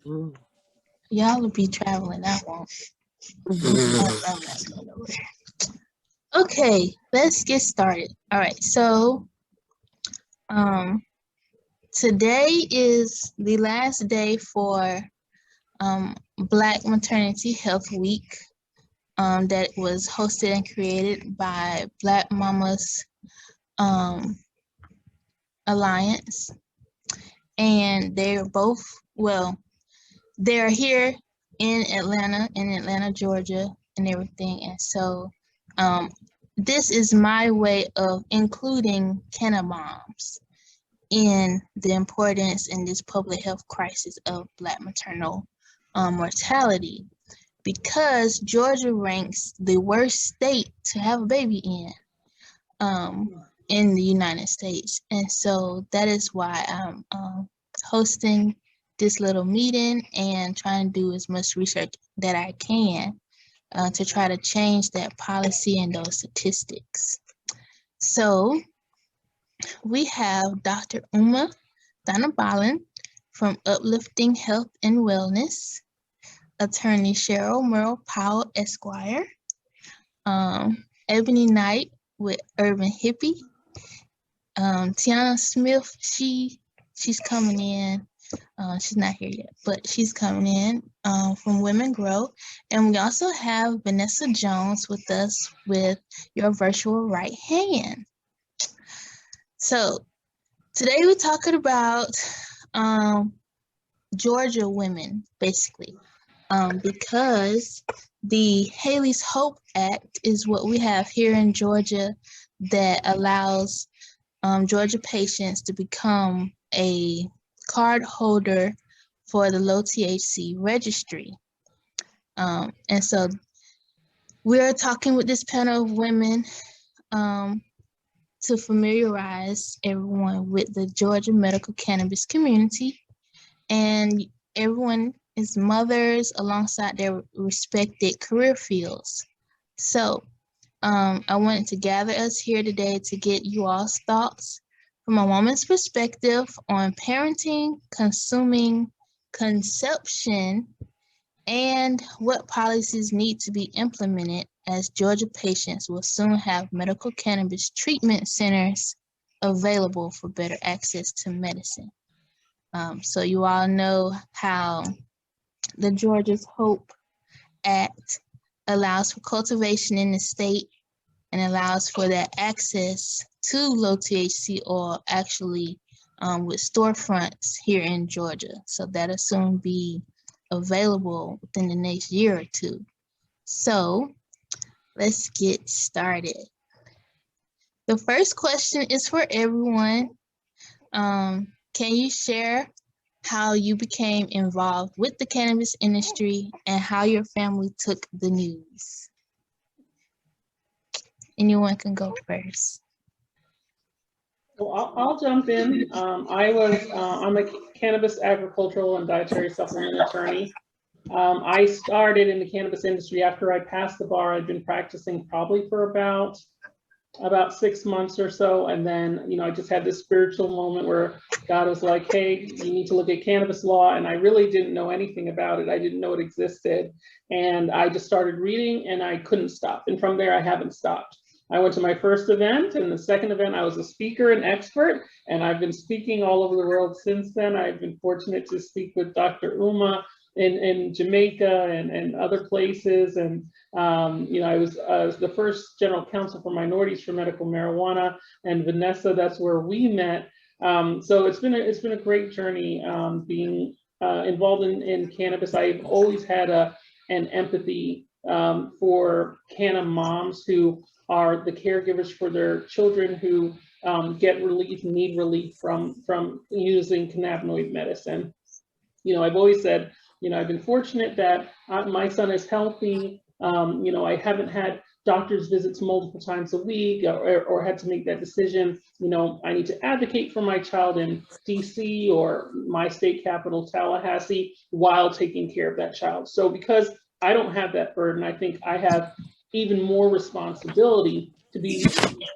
Y'all will be traveling. I won't. I'm not going nowhere. Okay, let's get started. All right, so today is the last day for Black Maternity Health Week that was hosted and created by Black Mamas Alliance. And they're both, well, they're here in Atlanta, Georgia, and everything. And so this is my way of including Canna moms in the importance in this public health crisis of Black maternal mortality, because Georgia ranks the worst state to have a baby in the United States. And so that is why I'm hosting this little meeting and trying to do as much research that I can to try to change that policy and those statistics. So we have Dr. Uma Thanabalan from Uplifting Health and Wellness, Attorney Cheryl Merle Powell Esquire, Ebony Knight with Urban Hippie, Tiana Smith, she's coming in. She's not here yet, but she's coming in from Women Grow. And we also have Vanessa Jones with us with Your Virtual Right Hand. So today we're talking about Georgia women, basically, because the Haley's Hope Act is what we have here in Georgia that allows Georgia patients to become a card holder for the low THC registry. And so we're talking with this panel of women to familiarize everyone with the Georgia medical cannabis community. And everyone is mothers alongside their respected career fields. So I wanted to gather us here today to get you all's thoughts from a woman's perspective on parenting, consuming, conception, and what policies need to be implemented, as Georgia patients will soon have medical cannabis treatment centers available for better access to medicine. So you all know how the Georgia's Hope Act allows for cultivation in the state and allows for that access to low THC oil, actually with storefronts here in Georgia. So that'll soon be available within the next year or two. So let's get started. The first question is for everyone. Can you share how you became involved with the cannabis industry and how your family took the news? Anyone can go first. Well, I'll jump in. I'm a cannabis agricultural and dietary supplement attorney. I started in the cannabis industry after I passed the bar. I'd been practicing probably for about 6 months or so. And then, I just had this spiritual moment where God was like, hey, you need to look at cannabis law. And I really didn't know anything about it. I didn't know it existed. And I just started reading and I couldn't stop. And from there, I haven't stopped. I went to my first event, and the second event, I was a speaker and expert, and I've been speaking all over the world since then. I've been fortunate to speak with Dr. Uma in Jamaica and other places. And, I was the first general counsel for minorities for medical marijuana, and Vanessa, that's where we met. So it's been a great journey being involved in cannabis. I've always had an empathy for canna moms who are the caregivers for their children who need relief from using cannabinoid medicine. I've always said, I've been fortunate that my son is healthy. I haven't had doctor's visits multiple times a week or had to make that decision. I need to advocate for my child in DC or my state capital, Tallahassee, while taking care of that child. So because I don't have that burden, I think I have even more responsibility to be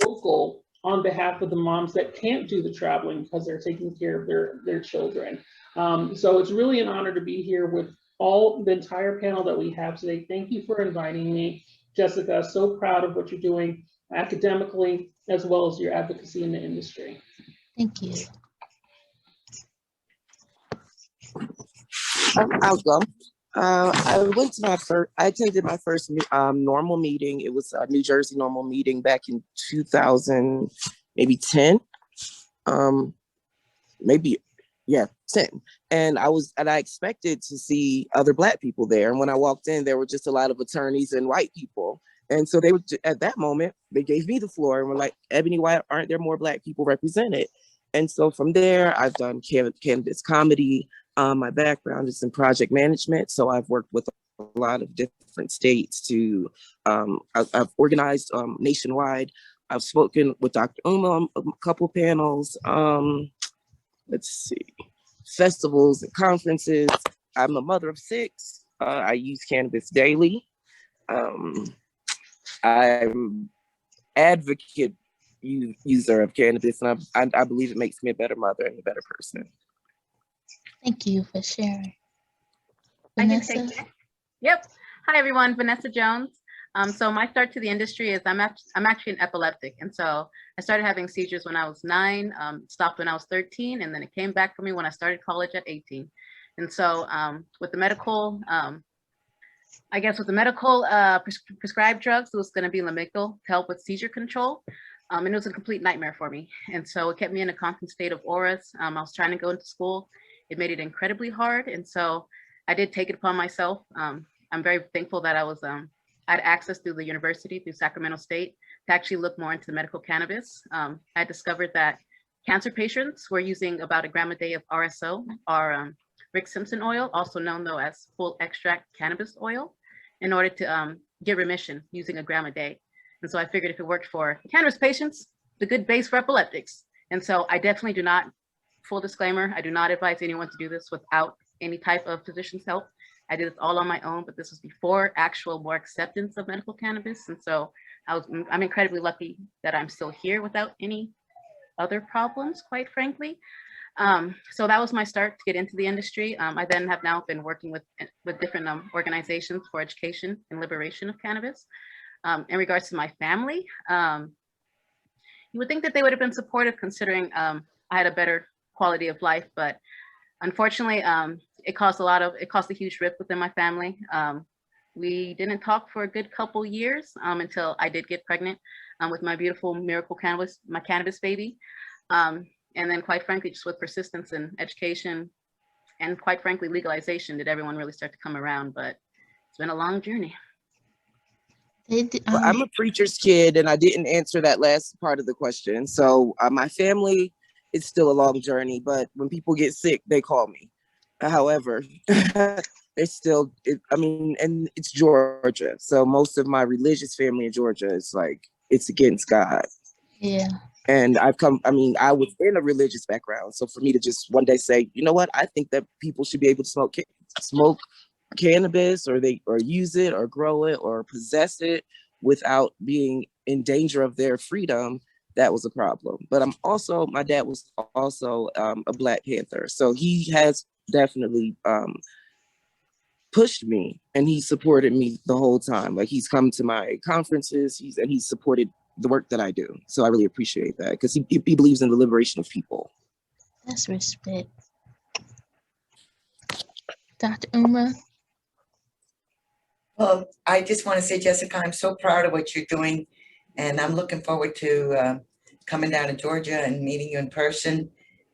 vocal on behalf of the moms that can't do the traveling because they're taking care of their children. So it's really an honor to be here with the entire panel that we have today. Thank you for inviting me, Jessica. So proud of what you're doing academically as well as your advocacy in the industry. Thank you. I'll go. I attended my first normal meeting. It was a New Jersey normal meeting back in 2010. Maybe, yeah, 10. And I expected to see other Black people there. And when I walked in, there were just a lot of attorneys and white people. And so they were, at that moment, they gave me the floor and were like, Ebony, why aren't there more Black people represented? And so from there, I've done cannabis comedy. My background is in project management. So I've worked with a lot of different states to, I've organized nationwide. I've spoken with Dr. Uma on a couple panels. Let's see, festivals and conferences. I'm a mother of 6. I use cannabis daily. I'm advocate user of cannabis, and I believe it makes me a better mother and a better person. Thank you for sharing. I can Vanessa? take it. Yep. Hi, everyone. Vanessa Jones. So my start to the industry is I'm actually an epileptic. And so I started having seizures when I was 9, stopped when I was 13, and then it came back for me when I started college at 18. And so with the medical, prescribed drugs, it was going to be Lamictal to help with seizure control. And it was a complete nightmare for me. And so it kept me in a constant state of auras. I was trying to go into school. It made it incredibly hard. And so I did take it upon myself. I'm very thankful that I had access through the university, through Sacramento State, to actually look more into medical cannabis. I discovered that cancer patients were using about 1 gram a day of RSO, or Rick Simpson oil, also known though as full extract cannabis oil, in order to get remission using 1 gram a day. And so I figured if it worked for cannabis patients, the good base for epileptics. And so I definitely do not, full disclaimer, I do not advise anyone to do this without any type of physician's help. I did this all on my own, but this was before more acceptance of medical cannabis. And so I'm incredibly lucky that I'm still here without any other problems, quite frankly. So that was my start to get into the industry. I then have now been working with different organizations for education and liberation of cannabis. In regards to my family, you would think that they would have been supportive considering I had a better quality of life, but unfortunately, it caused a huge rift within my family. We didn't talk for a good couple years until I did get pregnant with my beautiful miracle cannabis, my cannabis baby. And then quite frankly, just with persistence in education and quite frankly, legalization, did everyone really start to come around, but it's been a long journey. Well, I'm a preacher's kid and I didn't answer that last part of the question. So my family, it's still a long journey, but when people get sick, they call me. However, it's still, and it's Georgia. So most of my religious family in Georgia is like, it's against God. Yeah. And I was in a religious background. So for me to just one day say, you know what, I think that people should be able to smoke cannabis or use it or grow it or possess it without being in danger of their freedom, that was a problem. But my dad was also a Black Panther. So he has definitely pushed me and he supported me the whole time. Like he's come to my conferences, he's supported the work that I do. So I really appreciate that because he believes in the liberation of people. That's respect. Dr. Uma? Well, I just want to say, Jessica, I'm so proud of what you're doing. And I'm looking forward to coming down to Georgia and meeting you in person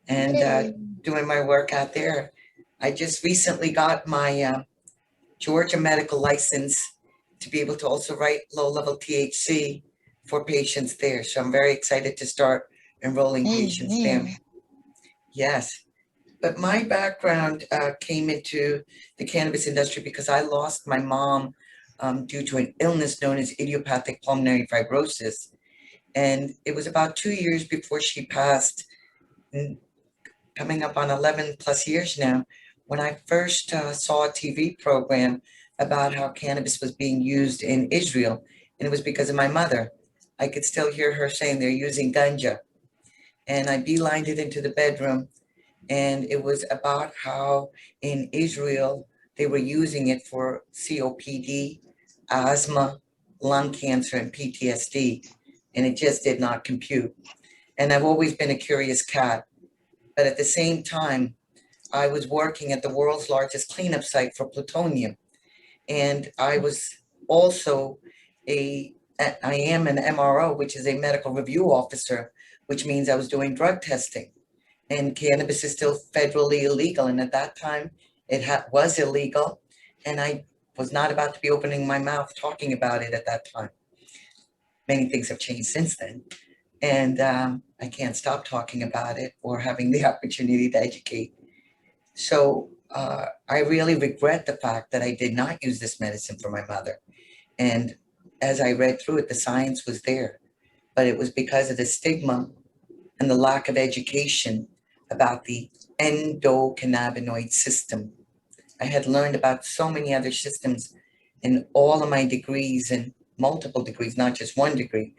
and doing my work out there. I just recently got my Georgia medical license to be able to also write low-level THC for patients there. So I'm very excited to start enrolling patients there. Yes. But my background came into the cannabis industry because I lost my mom due to an illness known as idiopathic pulmonary fibrosis. And it was about 2 years before she passed, coming up on 11 plus years now, when I first saw a TV program about how cannabis was being used in Israel. And it was because of my mother. I could still hear her saying they're using ganja. And I beelined it into the bedroom. And it was about how in Israel, they were using it for COPD, asthma, lung cancer, and PTSD. And it just did not compute. And I've always been a curious cat. But at the same time, I was working at the world's largest cleanup site for plutonium. And I was also I am an MRO, which is a medical review officer, which means I was doing drug testing. And cannabis is still federally illegal. And at that time, it was illegal. And I was not about to be opening my mouth talking about it at that time. Many things have changed since then. And I can't stop talking about it or having the opportunity to educate. So I really regret the fact that I did not use this medicine for my mother. And as I read through it, the science was there, but it was because of the stigma and the lack of education about the endocannabinoid system. I had learned about so many other systems in all of my degrees and multiple degrees, not just one degree.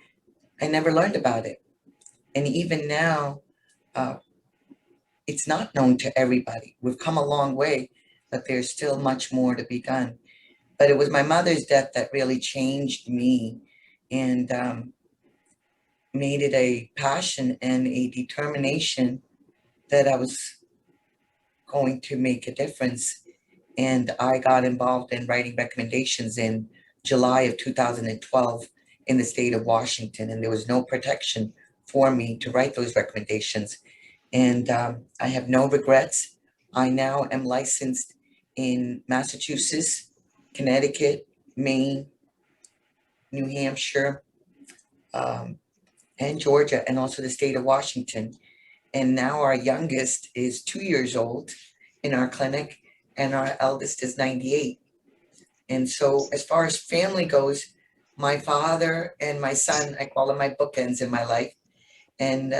I never learned about it. And even now, it's not known to everybody. We've come a long way, but there's still much more to be done. But it was my mother's death that really changed me and made it a passion and a determination that I was going to make a difference. And I got involved in writing recommendations in July of 2012 in the state of Washington, and there was no protection for me to write those recommendations. And I have no regrets. I now am licensed in Massachusetts, Connecticut, Maine, New Hampshire, and Georgia, and also the state of Washington. And now our youngest is 2 years old in our clinic, and our eldest is 98. And so as far as family goes, my father and my son, I call them my bookends in my life. And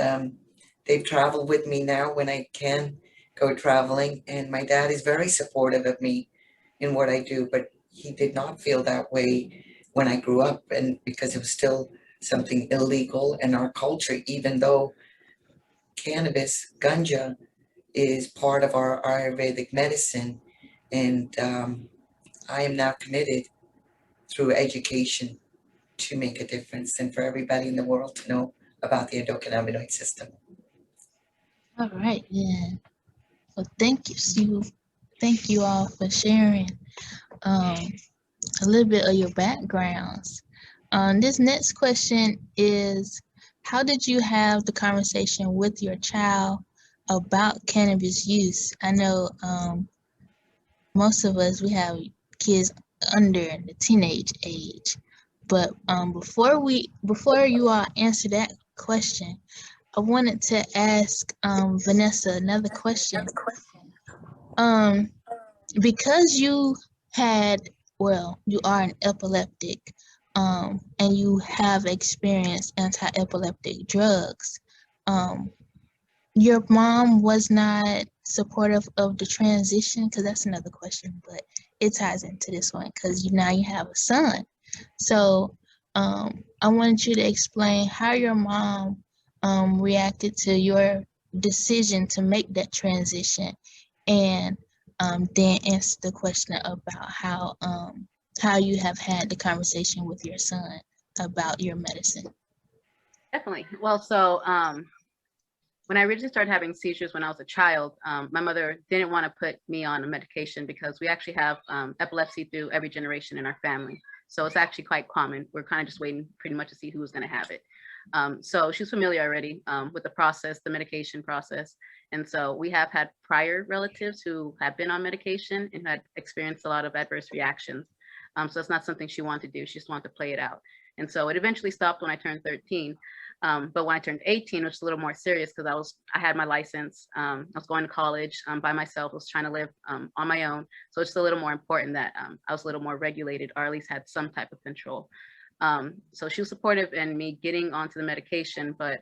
they've traveled with me now when I can go traveling. And my dad is very supportive of me in what I do, but he did not feel that way when I grew up, and because it was still something illegal in our culture, even though cannabis, ganja, is part of our Ayurvedic medicine. And I am now committed through education to make a difference and for everybody in the world to know about the endocannabinoid system. All right, yeah. Well, thank you, Sue. Thank you all for sharing a little bit of your backgrounds. This next question is, how did you have the conversation with your child about cannabis use? I know most of us, we have kids under the teenage age, but before you all answer that question, I wanted to ask Vanessa another question. Because you are an epileptic, and you have experienced anti-epileptic drugs, your mom was not supportive of the transition? Because that's another question, but it ties into this one because now you have a son. So I wanted you to explain how your mom reacted to your decision to make that transition, and then answer the question about how you have had the conversation with your son about your medicine. Definitely. Well, so when I originally started having seizures when I was a child, my mother didn't want to put me on a medication because we actually have epilepsy through every generation in our family. So it's actually quite common. We're kind of just waiting pretty much to see who's going to have it. So she's familiar already with the process, the medication process. And so we have had prior relatives who have been on medication and had experienced a lot of adverse reactions. So it's not something she wanted to do. She just wanted to play it out. And so it eventually stopped when I turned 13. But when I turned 18, it was a little more serious because I had my license. I was going to college by myself. I was trying to live on my own. So it's a little more important that I was a little more regulated, or at least had some type of control. So she was supportive in me getting onto the medication. But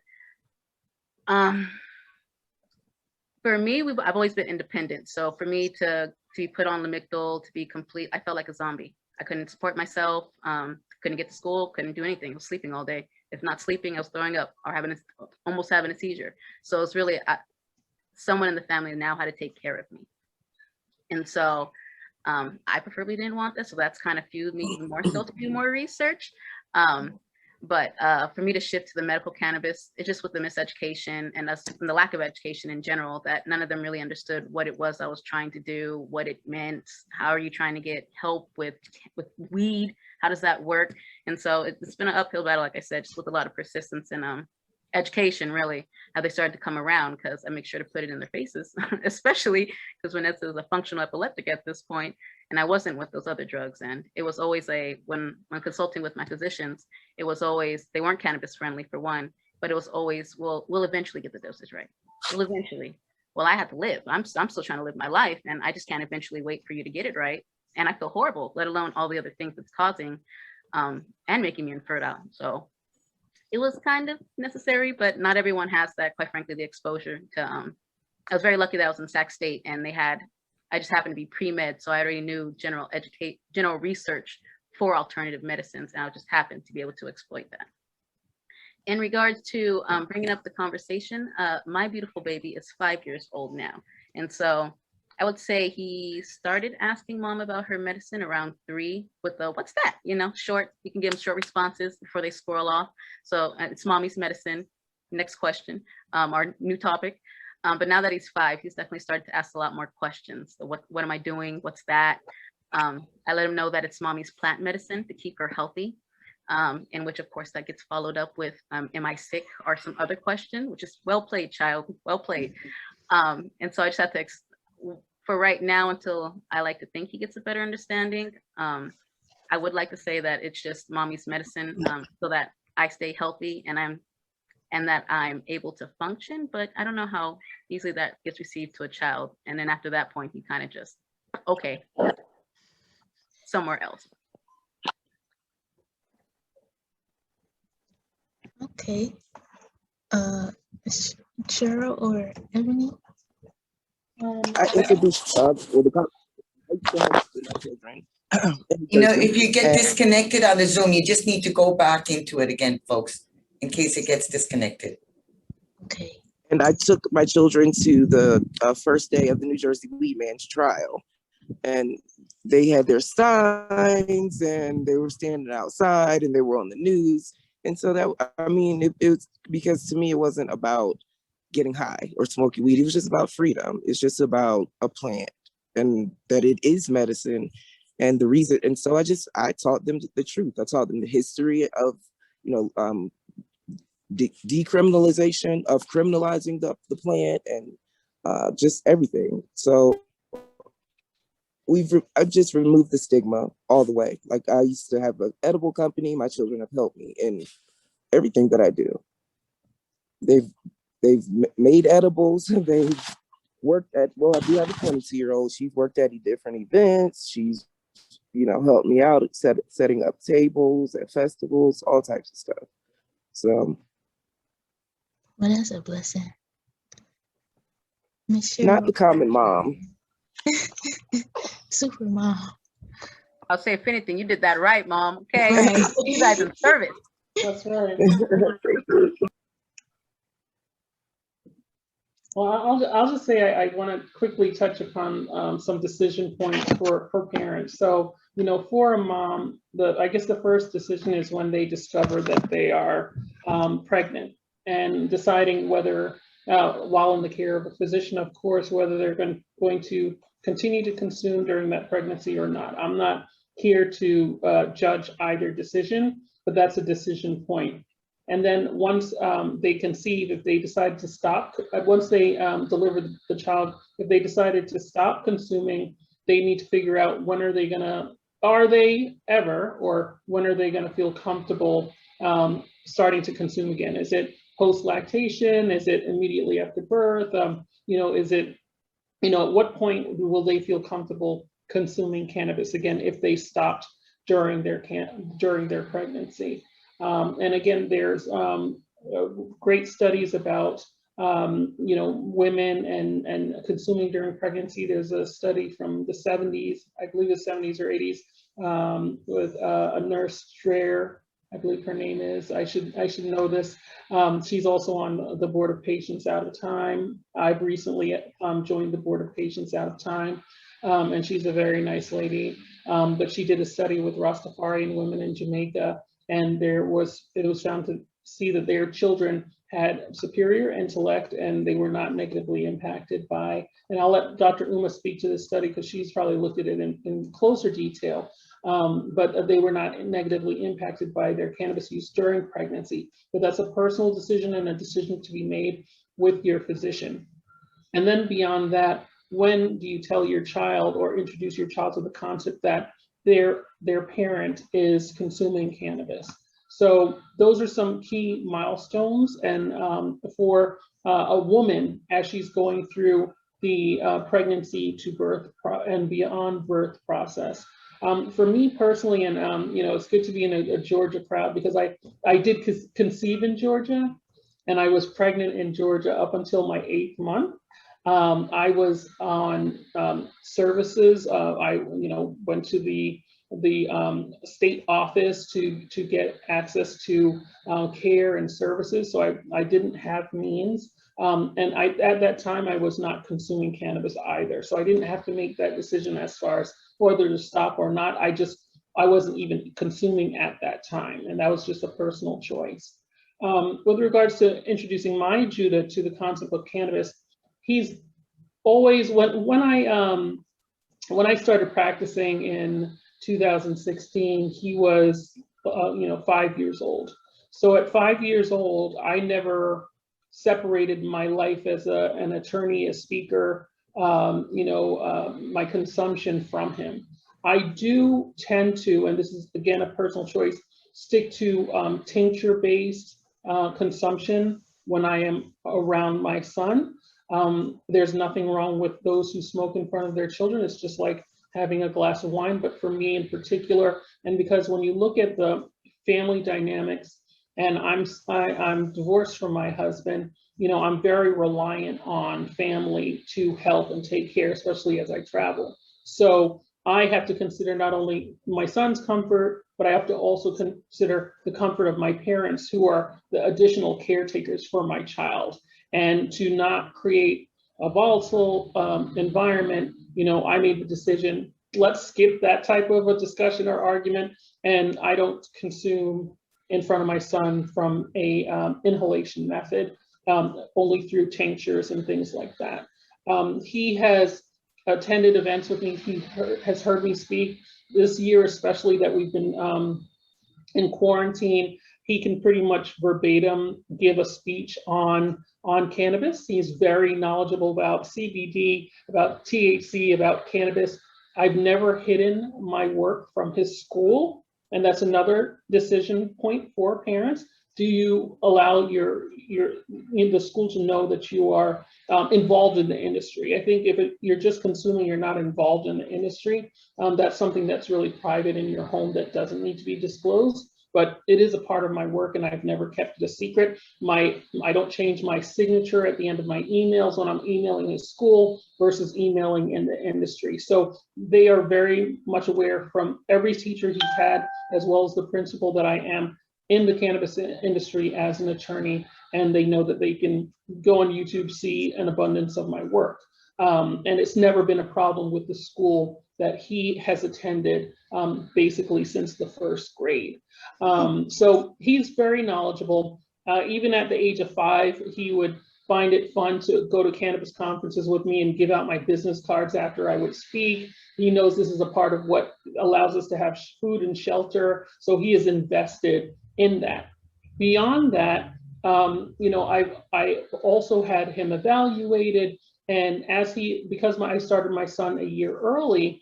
for me, I've always been independent. So for me to be put on Lamictal, to be complete, I felt like a zombie. I couldn't support myself, couldn't get to school, couldn't do anything. I was sleeping all day If not sleeping, I was throwing up or almost having a seizure. So it's really someone in the family now had to take care of me. And so I preferably didn't want this. So that's kind of fueled me even more so to do more research. But for me to shift to the medical cannabis, it's just with the miseducation and the lack of education in general, that none of them really understood what it was I was trying to do, what it meant, how are you trying to get help with weed, how does that work? And so it's been an uphill battle, like I said, just with a lot of persistence and education, really, how they started to come around, because I make sure to put it in their faces, especially because Vanessa is a functional epileptic at this point, and I wasn't with those other drugs. And it was always when consulting with my physicians, it was always, they weren't cannabis friendly for one, but it was always, we'll eventually get the dosage right. We'll eventually. Well, I have to live. I'm still trying to live my life, and I just can't eventually wait for you to get it right. And I feel horrible, let alone all the other things it's causing and making me infertile. So it was kind of necessary, but not everyone has that, quite frankly, the exposure to, I was very lucky that I was in Sac State and I just happened to be pre-med. So I already knew general research for alternative medicines. And I just happened to be able to exploit that. In regards to bringing up the conversation, my beautiful baby is 5 years old now. And so I would say he started asking mom about her medicine around 3 with the, what's that? Short, you can give them short responses before they squirrel off. So it's mommy's medicine. Next question, our new topic. But now that he's 5, he's definitely started to ask a lot more questions. So what am I doing? What's that? I let him know that it's mommy's plant medicine to keep her healthy. In which, of course, that gets followed up with, am I sick? Or some other question, which is well played, child, well played. And so I just have to, for right now, until I like to think he gets a better understanding, I would like to say that it's just mommy's medicine so that I stay healthy and that I'm able to function. But I don't know how easily that gets received to a child. And then after that point, he kind of just, okay, somewhere else. Okay. Cheryl or Ebony? I introduced children. If you get disconnected on the Zoom, you just need to go back into it again, folks, in case it gets disconnected. Okay. And I took my children to the first day of the New Jersey Weed Man's trial. And they had their signs and they were standing outside and they were on the news. And so it was, because to me, it wasn't about getting high or smoking weed. It was just about freedom. It's just about a plant and that it is medicine and the reason. And so I taught them the truth. I taught them the history of, decriminalization of criminalizing the plant and just everything. So I've just removed the stigma all the way. Like I used to have an edible company. My children have helped me in everything that I do. They've made edibles. They've worked at, I do have a 22-year-old. She's worked at different events. She's, helped me out at setting up tables at festivals, all types of stuff. So. Well, that's a blessing. Not the common mom. Super mom. I'll say, if anything, you did that right, mom. Okay. Right. You guys in service. That's right. Well, I'll just say I want to quickly touch upon some decision points for parents. So, for a mom, I guess the first decision is when they discover that they are pregnant and deciding whether, while in the care of a physician, of course, whether they're going to continue to consume during that pregnancy or not. I'm not here to judge either decision, but that's a decision point. And then once they conceive, if they decide to stop, once they deliver the child, if they decided to stop consuming, they need to figure out when are they ever, or when are they gonna feel comfortable starting to consume again? Is it post-lactation? Is it immediately after birth? Is it, at what point will they feel comfortable consuming cannabis again if they stopped during their pregnancy? And again, there's great studies about women and consuming during pregnancy. There's a study from the 70s, I believe the 70s or 80s, with a nurse Strayer, I believe her name is. I should know this. She's also on the Board of Patients Out of Time. I've recently joined the Board of Patients Out of Time, and she's a very nice lady. But she did a study with Rastafarian women in Jamaica, and it was found to see that their children had superior intellect and they were not negatively impacted by, and I'll let Dr. Uma speak to this study because she's probably looked at it in closer detail. But they were not negatively impacted by their cannabis use during pregnancy. But that's a personal decision and a decision to be made with your physician. And then beyond that, when do you tell your child or introduce your child to the concept that their parent is consuming cannabis? So those are some key milestones. And for a woman, as she's going through the pregnancy to birth and beyond birth process. For me personally, and it's good to be in a Georgia crowd because I did conceive in Georgia, and I was pregnant in Georgia up until my 8th month. I was on services. I went to the state office to get access to care and services. So I didn't have means. And at that time, I was not consuming cannabis either. So I didn't have to make that decision as far as whether to stop or not. I wasn't even consuming at that time. And that was just a personal choice. With regards to introducing my Judah to the concept of cannabis, he's always, when I started practicing in 2016, he was 5 years old. So at 5 years old, I never separated my life as an attorney, a speaker, my consumption from him. I do tend to, and this is again a personal choice, stick to tincture-based consumption when I am around my son. There's nothing wrong with those who smoke in front of their children. It's just like having a glass of wine, but for me in particular, and because when you look at the family dynamics, and I'm divorced from my husband, I'm very reliant on family to help and take care, especially as I travel. So I have to consider not only my son's comfort, but I have to also consider the comfort of my parents, who are the additional caretakers for my child. And to not create a volatile environment, I made the decision, let's skip that type of a discussion or argument, and I don't consume in front of my son from a inhalation method, only through tinctures and things like that. He has attended events with me. He has heard me speak this year, especially that we've been in quarantine. He can pretty much verbatim give a speech on cannabis. He's very knowledgeable about CBD, about THC, about cannabis. I've never hidden my work from his school. And that's another decision point for parents. Do you allow the school to know that you are involved in the industry? I think if you're just consuming, you're not involved in the industry, that's something that's really private in your home that doesn't need to be disclosed. But it is a part of my work, and I've never kept it a secret. I don't change my signature at the end of my emails when I'm emailing a school versus emailing in the industry. So they are very much aware from every teacher he's had, as well as the principal, that I am in the cannabis industry as an attorney, and they know that they can go on YouTube, see an abundance of my work. And it's never been a problem with the school that he has attended basically since the 1st grade. So he's very knowledgeable. Even at the age of 5, he would find it fun to go to cannabis conferences with me and give out my business cards after I would speak. He knows this is a part of what allows us to have food and shelter. So he is invested in that. Beyond that, I also had him evaluated. And because I started my son a year early,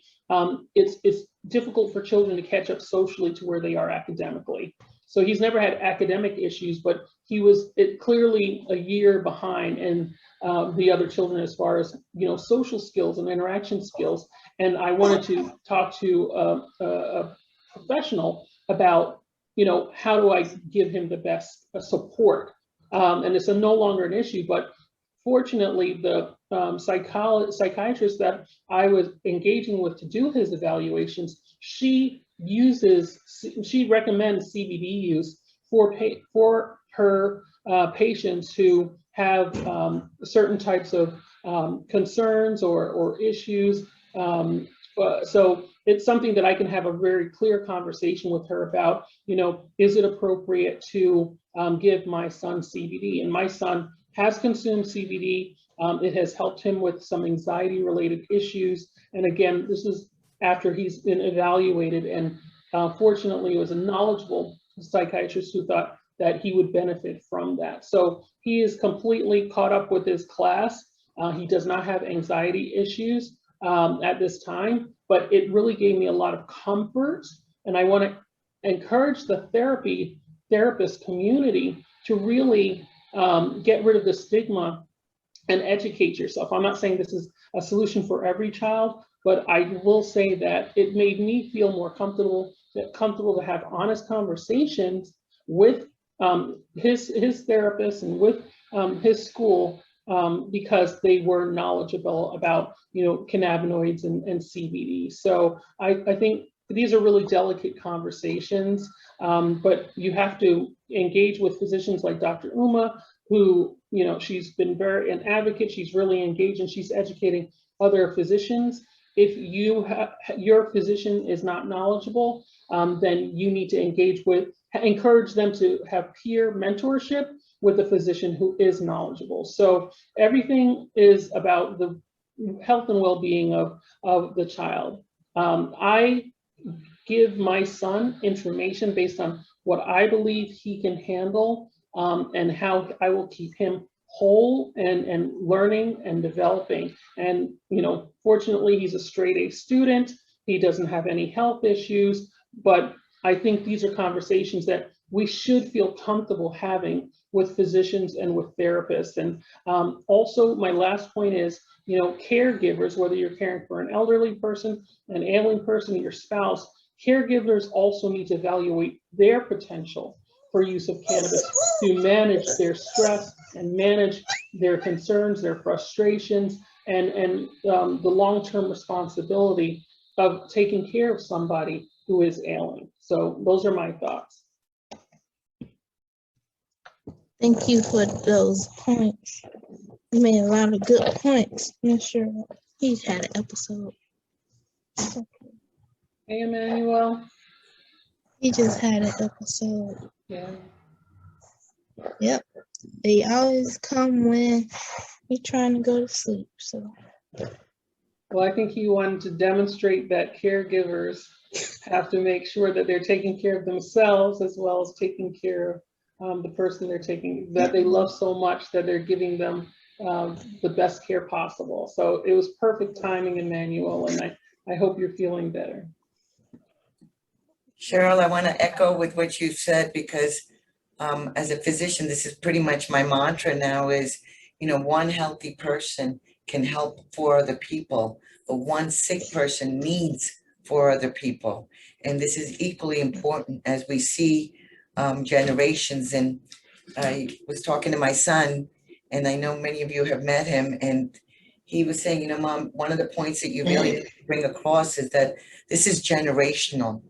it's difficult for children to catch up socially to where they are academically. So he's never had academic issues, but he was clearly a year behind in the other children as far as social skills and interaction skills. And I wanted to talk to a professional about how do I give him the best support. And it's no longer an issue, but fortunately, the psychiatrist that I was engaging with to do his evaluations, she she recommends CBD use for her patients who have certain types of concerns or issues. So it's something that I can have a very clear conversation with her about, is it appropriate to give my son CBD? And my son has consumed CBD. It has helped him with some anxiety related issues. And again, this is after he's been evaluated, and fortunately it was a knowledgeable psychiatrist who thought that he would benefit from that. So he is completely caught up with his class. He does not have anxiety issues at this time, but it really gave me a lot of comfort. And I want to encourage the therapist community to really get rid of the stigma and educate yourself. I'm not saying this is a solution for every child, but I will say that it made me feel more comfortable to have honest conversations with his therapist and with his school, because they were knowledgeable about cannabinoids and CBD. So I think these are really delicate conversations, but you have to engage with physicians like Dr. Uma, who she's been an advocate. She's really engaged and she's educating other physicians. If your physician is not knowledgeable, then you need to encourage them to have peer mentorship with a physician who is knowledgeable. So everything is about the health and well-being of the child. I give my son information based on what I believe he can handle, and how I will keep him whole and learning and developing. And fortunately, he's a straight A student. He doesn't have any health issues, but I think these are conversations that we should feel comfortable having with physicians and with therapists. And also, my last point is, caregivers, whether you're caring for an elderly person, an ailing person, your spouse, caregivers also need to evaluate their potential for use of cannabis to manage their stress and manage their concerns, their frustrations, and the long-term responsibility of taking care of somebody who is ailing. So those are my thoughts. Thank you for those points. You made a lot of good points. I'm sure he's had an episode. Hey, Emmanuel. He just had an episode. Yeah. Yep. They always come when you're trying to go to sleep. So. Well, I think he wanted to demonstrate that caregivers have to make sure that they're taking care of themselves as well as taking care of the person that they love so much that they're giving them the best care possible. So it was perfect timing, Emmanuel, and I hope you're feeling better. Cheryl, I want to echo with what you said, because as a physician, this is pretty much my mantra now is, one healthy person can help for other people, but one sick person needs for other people. And this is equally important as we see generations. And I was talking to my son, and I know many of you have met him, and he was saying, Mom, one of the points that you really need to bring across is that this is generational.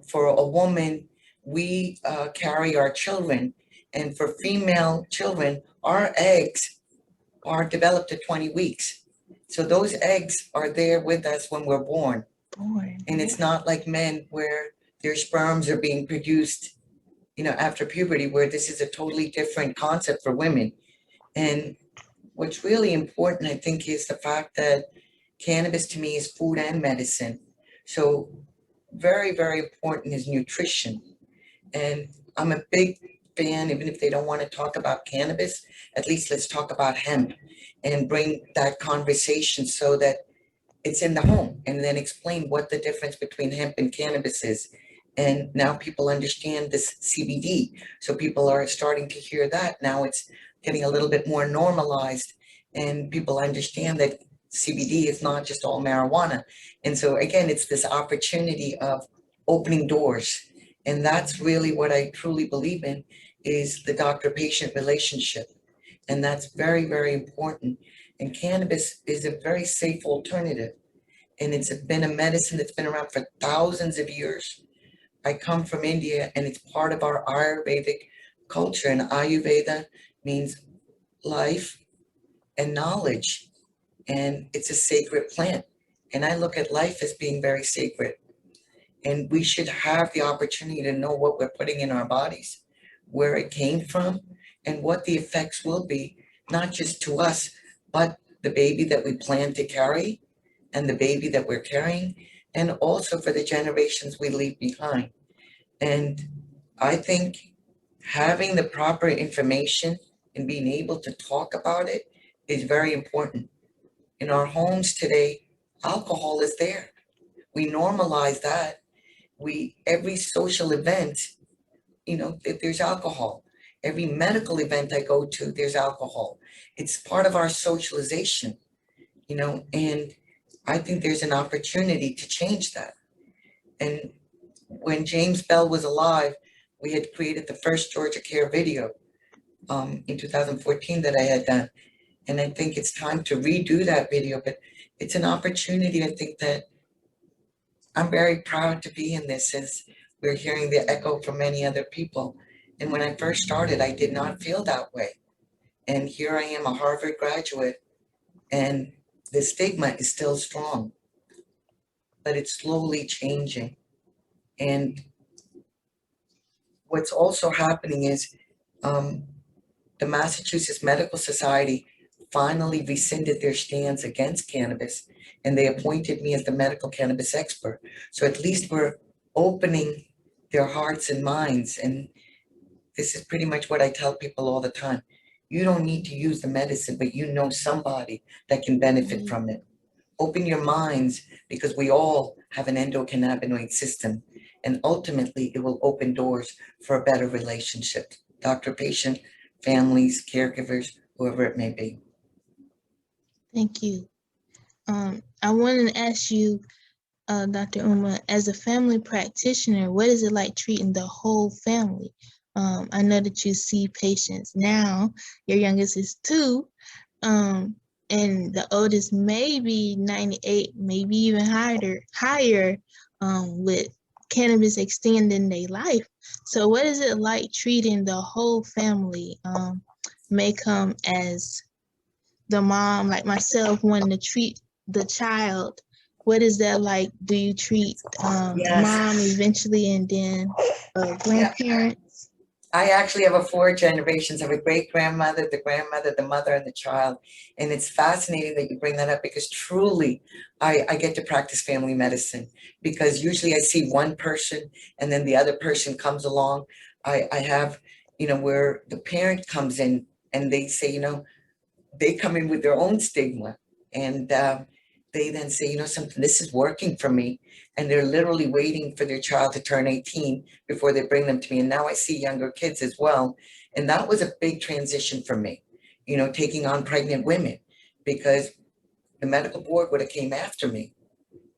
For a woman, we carry our children, and for female children, our eggs are developed at 20 weeks. So those eggs are there with us when we're born. And it's not like men where their sperms are being produced, after puberty, where this is a totally different concept for women. And what's really important, I think, is the fact that cannabis to me is food and medicine. So very, very important is nutrition. And I'm a big fan, even if they don't want to talk about cannabis, at least let's talk about hemp and bring that conversation so that it's in the home, and then explain what the difference between hemp and cannabis is. And now people understand this CBD. So people are starting to hear that. Now it's getting a little bit more normalized, and people understand that CBD is not just all marijuana. And so again, it's this opportunity of opening doors. And that's really what I truly believe in, is the doctor-patient relationship. And that's very, very important. And cannabis is a very safe alternative. And it's been a medicine that's been around for thousands of years. I come from India, and it's part of our Ayurvedic culture. And Ayurveda means life and knowledge. And it's a sacred plant. And I look at life as being very sacred. And we should have the opportunity to know what we're putting in our bodies, where it came from, and what the effects will be, not just to us, but the baby that we plan to carry and the baby that we're carrying, and also for the generations we leave behind. And I think having the proper information and being able to talk about it is very important. In our homes today, alcohol is there. We normalize that. Every social event, if there's alcohol. Every medical event I go to, there's alcohol. It's part of our socialization, and I think there's an opportunity to change that. And when James Bell was alive, we had created the first Georgia Care video in 2014 that I had done. And I think it's time to redo that video, but it's an opportunity. I think that I'm very proud to be in this, as we're hearing the echo from many other people. And when I first started, I did not feel that way. And here I am, a Harvard graduate, and the stigma is still strong, but it's slowly changing. And what's also happening is the Massachusetts Medical Society finally rescinded their stance against cannabis, and they appointed me as the medical cannabis expert. So at least we're opening their hearts and minds. And this is pretty much what I tell people all the time. You don't need to use the medicine, but you know somebody that can benefit from it. Open your minds, because we all have an endocannabinoid system, and ultimately it will open doors for a better relationship. Doctor, patient, families, caregivers, whoever it may be. Thank you. I wanted to ask you, Dr. Uma, as a family practitioner, what is it like treating the whole family? I know that you see patients now. Your youngest is 2, and the oldest may be 98, maybe even higher, with cannabis extending their life. So what is it like treating the whole family? May come as the mom, like myself, wanting to treat the child. What is that like? Do you treat mom eventually, and then grandparents? I actually have 4 generations. I have a great grandmother, the grandmother, the mother, and the child. And it's fascinating that you bring that up, because truly I get to practice family medicine, because usually I see one person and then the other person comes along. I have, where the parent comes in and they say, they come in with their own stigma, and they then say, something, this is working for me. And they're literally waiting for their child to turn 18 before they bring them to me. And now I see younger kids as well. And that was a big transition for me, taking on pregnant women, because the medical board would have came after me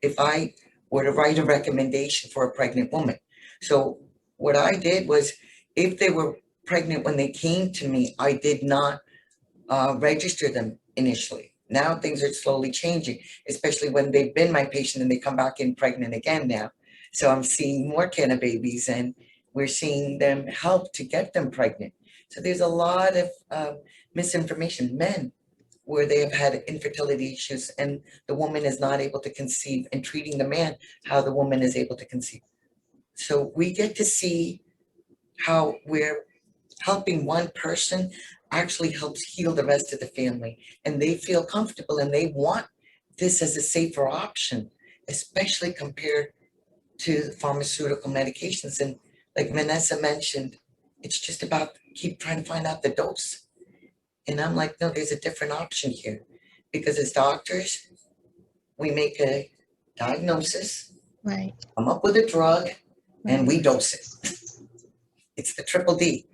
if I were to write a recommendation for a pregnant woman. So what I did was, if they were pregnant when they came to me, I did not register them initially. Now things are slowly changing, especially when they've been my patient and they come back in pregnant again now. So I'm seeing more canna babies, and we're seeing them help to get them pregnant. So there's a lot of misinformation. Men, where they have had infertility issues and the woman is not able to conceive, and treating the man how the woman is able to conceive. So we get to see how we're helping one person actually helps heal the rest of the family, and they feel comfortable and they want this as a safer option, especially compared to pharmaceutical medications. And like Vanessa mentioned, it's just about keep trying to find out the dose. And I'm like, no, there's a different option here, because as doctors, we make a diagnosis, Right. come up with a drug, and we dose it. It's the triple D.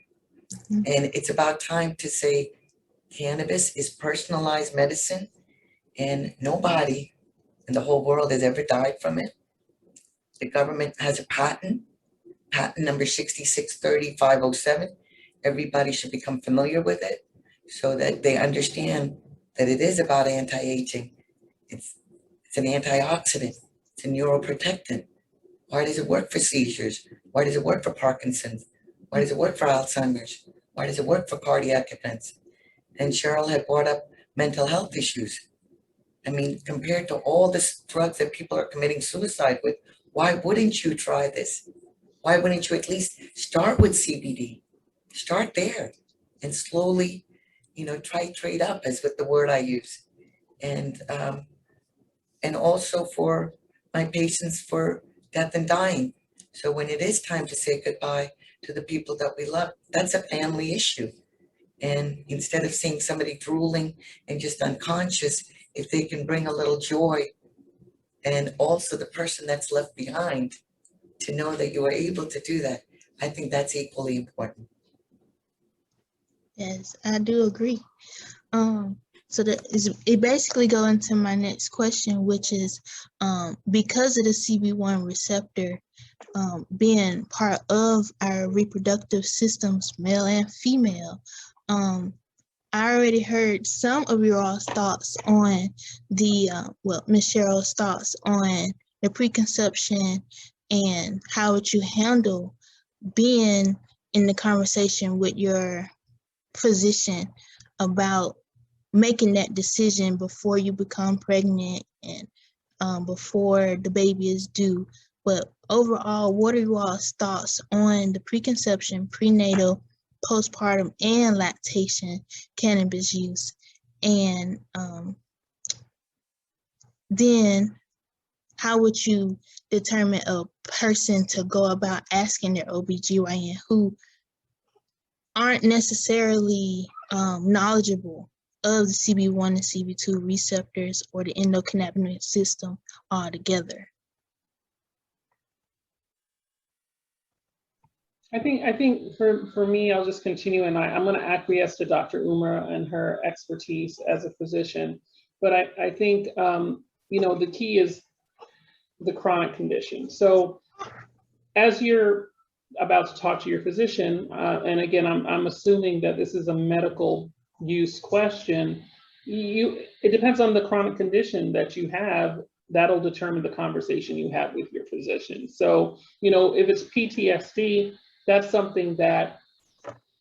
And it's about time to say cannabis is personalized medicine, and nobody in the whole world has ever died from it. The government has a patent number 6630507. Everybody should become familiar with it so that they understand that it is about anti-aging. It's It's an antioxidant. It's a neuroprotectant. Why does it work for seizures? Why does it work for Parkinson's? Why does it work for Alzheimer's? Why does it work for cardiac events? And Cheryl had brought up mental health issues. I mean, compared to all the drugs that people are committing suicide with, why wouldn't you try this? Why wouldn't you at least start with CBD? Start there and slowly, titrate up is what the word I use. And also for my patients for death and dying. So when it is time to say goodbye to the people that we love, that's a family issue. And instead of seeing somebody drooling and just unconscious, if they can bring a little joy, and also the person that's left behind to know that you were able to do that, I think that's equally important. Yes, I do agree. So it basically go into my next question, which is because of the CB1 receptor being part of our reproductive systems, male and female, I already heard some of your all's thoughts on the, Ms. Cheryl's thoughts on the preconception and how would you handle being in the conversation with your physician about making that decision before you become pregnant and before the baby is due. But overall, what are you all's thoughts on the preconception, prenatal, postpartum, and lactation cannabis use? And then how would you determine a person to go about asking their OBGYN who aren't necessarily knowledgeable of the CB1 and CB2 receptors or the endocannabinoid system altogether? I think for me, I'll just continue, and I'm going to acquiesce to Dr. Umar and her expertise as a physician. But I think the key is the chronic condition. So as you're about to talk to your physician, and again, I'm assuming that this is a medical use question. It depends on the chronic condition that you have. That'll determine the conversation you have with your physician. So if it's PTSD, that's something that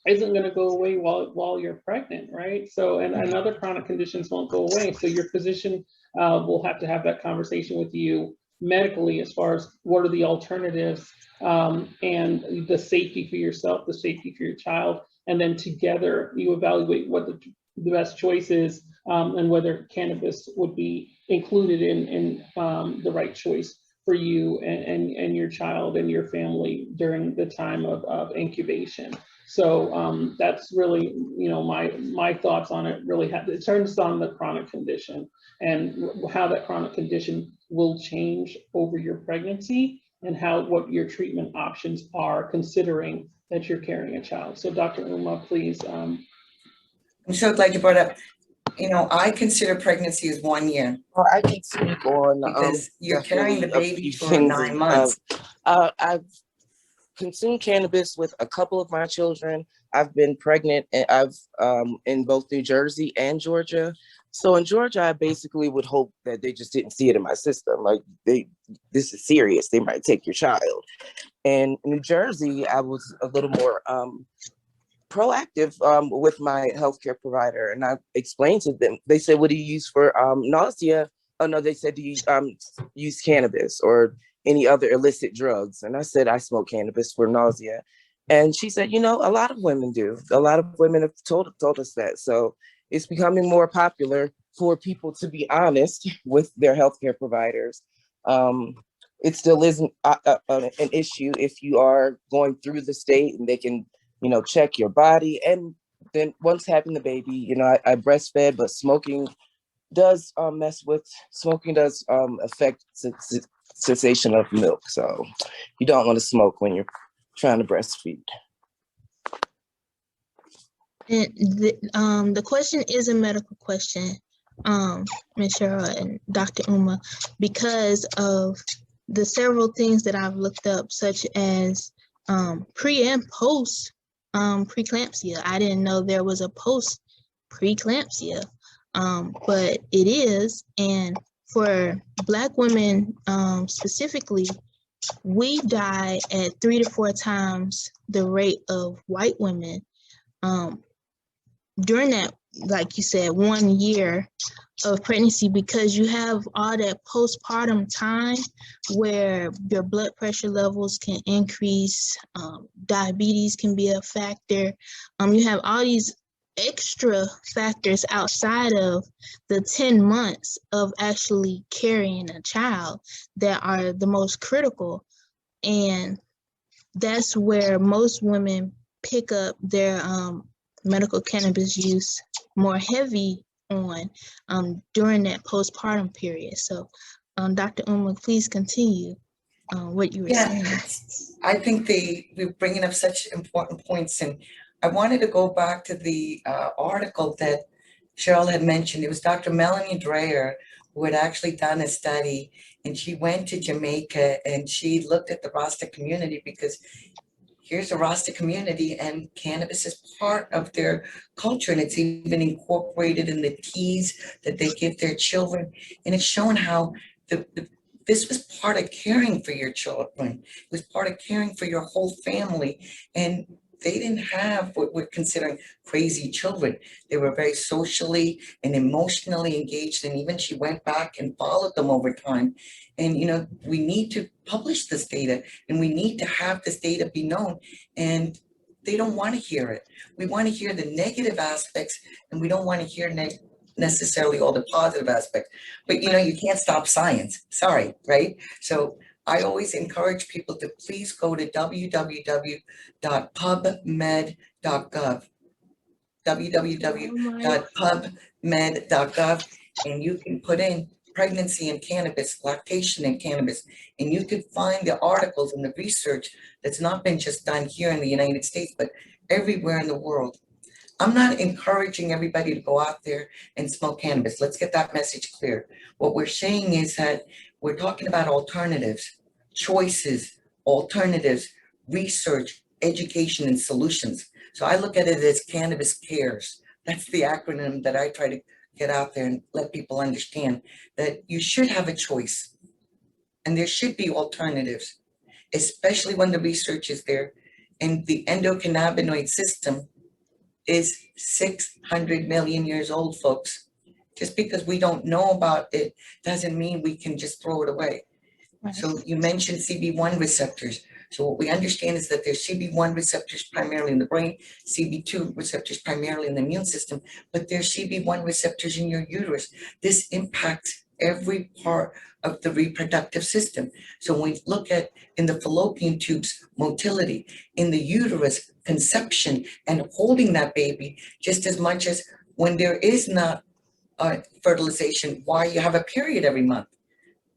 isn't going to go away while you're pregnant, right? So, and other chronic conditions won't go away. So your physician will have to have that conversation with you medically as far as what are the alternatives and the safety for yourself, the safety for your child. And then together you evaluate what the best choice is and whether cannabis would be included in the right choice for you and your child and your family during the time of incubation. So that's really, my thoughts on it. Really, it turns on the chronic condition and how that chronic condition will change over your pregnancy and what your treatment options are, considering that you're carrying a child. So Dr. Uma, please. I'm so glad you brought up. I consider pregnancy as 1 year. Well, I can speak on because you're carrying the baby for things. 9 months. I've consumed cannabis with a couple of my children. I've been pregnant, and I've in both New Jersey and Georgia. So in Georgia, I basically would hope that they just didn't see it in my system. Like this is serious. They might take your child. And in New Jersey, I was a little more proactive with my healthcare provider, and I explained to them. They said, "What do you use for nausea?" Oh no, they said, "Do you use cannabis or any other illicit drugs?" And I said, "I smoke cannabis for nausea." And she said, "A lot of women do. A lot of women have told us that." So it's becoming more popular for people to be honest with their healthcare providers. It still isn't an issue if you are going through the state and they can check your body. And then once having the baby, I breastfed, but smoking does affect cessation of milk. So you don't want to smoke when you're trying to breastfeed. And the question is a medical question, Ms. Cheryl and Dr. Uma, because of the several things that I've looked up, such as pre and post preeclampsia. I didn't know there was a post preeclampsia, but it is. And for Black women specifically, we die at 3 to 4 times the rate of white women. During that, like you said, 1 year of pregnancy, because you have all that postpartum time where your blood pressure levels can increase, diabetes can be a factor. You have all these extra factors outside of the 10 months of actually carrying a child that are the most critical. And that's where most women pick up their medical cannabis use more heavy on during that postpartum period. So, Dr. Uma, please continue what you were saying. I think we're bringing up such important points, and I wanted to go back to the article that Cheryl had mentioned. It was Dr. Melanie Dreyer who had actually done a study, and she went to Jamaica and she looked at the Rasta community, because here's a Rasta community and cannabis is part of their culture, and it's even incorporated in the teas that they give their children. And it's shown how this was part of caring for your children. It was part of caring for your whole family. And they didn't have what we're considering crazy children. They were very socially and emotionally engaged. And even she went back and followed them over time. And, you know, we need to publish this data, and we need to have this data be known. And they don't want to hear it. We want to hear the negative aspects, and we don't want to hear necessarily all the positive aspects. But, you know, you can't stop science. Sorry, right? So I always encourage people to please go to www.pubmed.gov, www.pubmed.gov, and you can put in pregnancy and cannabis, lactation and cannabis, and you can find the articles and the research that's not been just done here in the United States, but everywhere in the world. I'm not encouraging everybody to go out there and smoke cannabis. Let's get that message clear. What we're saying is that we're talking about alternatives, choices, alternatives, research, education, and solutions. So I look at it as Cannabis Cares. That's the acronym that I try to get out there and let people understand that you should have a choice and there should be alternatives, especially when the research is there. And the endocannabinoid system is 600 million years old, folks. Just because we don't know about it doesn't mean we can just throw it away. Right. So you mentioned CB1 receptors. So what we understand is that there's CB1 receptors primarily in the brain, CB2 receptors primarily in the immune system, but there's CB1 receptors in your uterus. This impacts every part of the reproductive system. So when we look at in the fallopian tubes, motility, in the uterus, conception, and holding that baby, just as much as when there is not fertilization, why you have a period every month,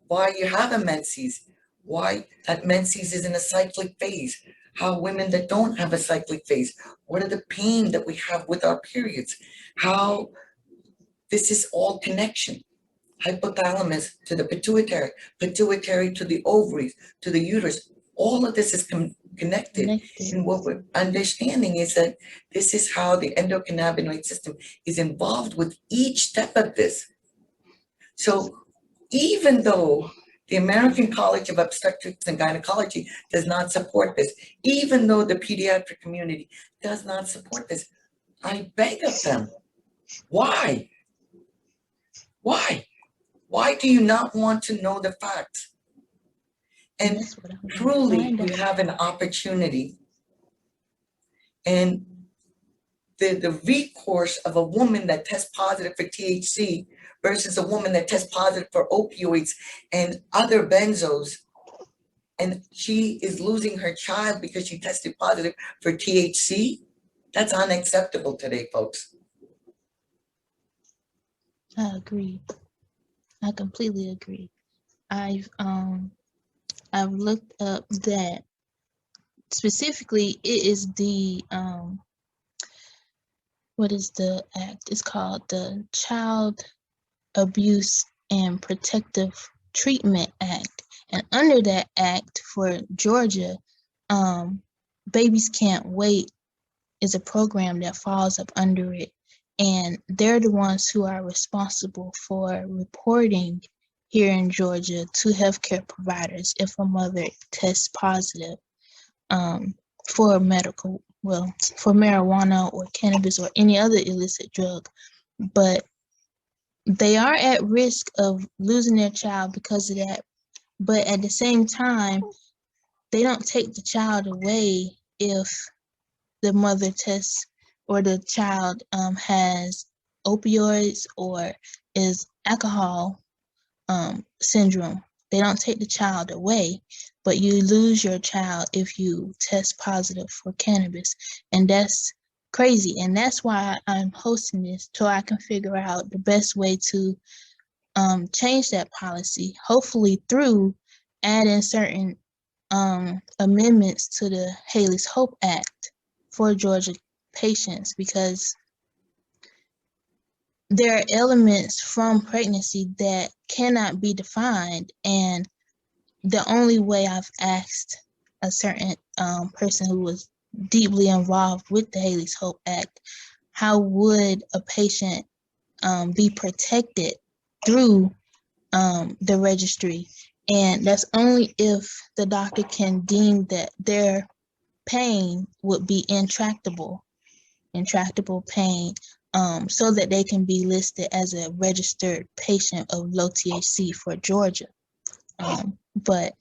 why you have a menses, why that menses is in a cyclic phase, how women that don't have a cyclic phase, what are the pain that we have with our periods, how this is all connection. Hypothalamus to the pituitary, pituitary to the ovaries, to the uterus. All of this is connected. And what we're understanding is that this is how the endocannabinoid system is involved with each step of this. So even though the American College of Obstetrics and Gynecology does not support this, even though the pediatric community does not support this, I beg of them, why? Why? Why do you not want to know the facts? And truly, we have an opportunity. And the recourse of a woman that tests positive for THC versus a woman that tests positive for opioids and other benzos, and she is losing her child because she tested positive for THC, that's unacceptable today, folks. I agree. I completely agree. I've looked up that specifically it is the what is the act? It's called the Child Abuse and Protective Treatment Act. And under that act for Georgia, Babies Can't Wait is a program that falls up under it. And they're the ones who are responsible for reporting here in Georgia to healthcare providers if a mother tests positive for marijuana or cannabis or any other illicit drug, but they are at risk of losing their child because of that. But at the same time, they don't take the child away if the mother tests or the child has opioids or is alcohol syndrome. They don't take the child away, but you lose your child if you test positive for cannabis. And that's crazy. And that's why I'm hosting this, so I can figure out the best way to change that policy, hopefully through adding certain amendments to the Haley's Hope Act for Georgia patients, because there are elements from pregnancy that cannot be defined. And the only way I've asked a certain person who was deeply involved with the Haley's Hope Act, how would a patient be protected through the registry? And that's only if the doctor can deem that their pain would be intractable pain, so that they can be listed as a registered patient of low THC for Georgia. But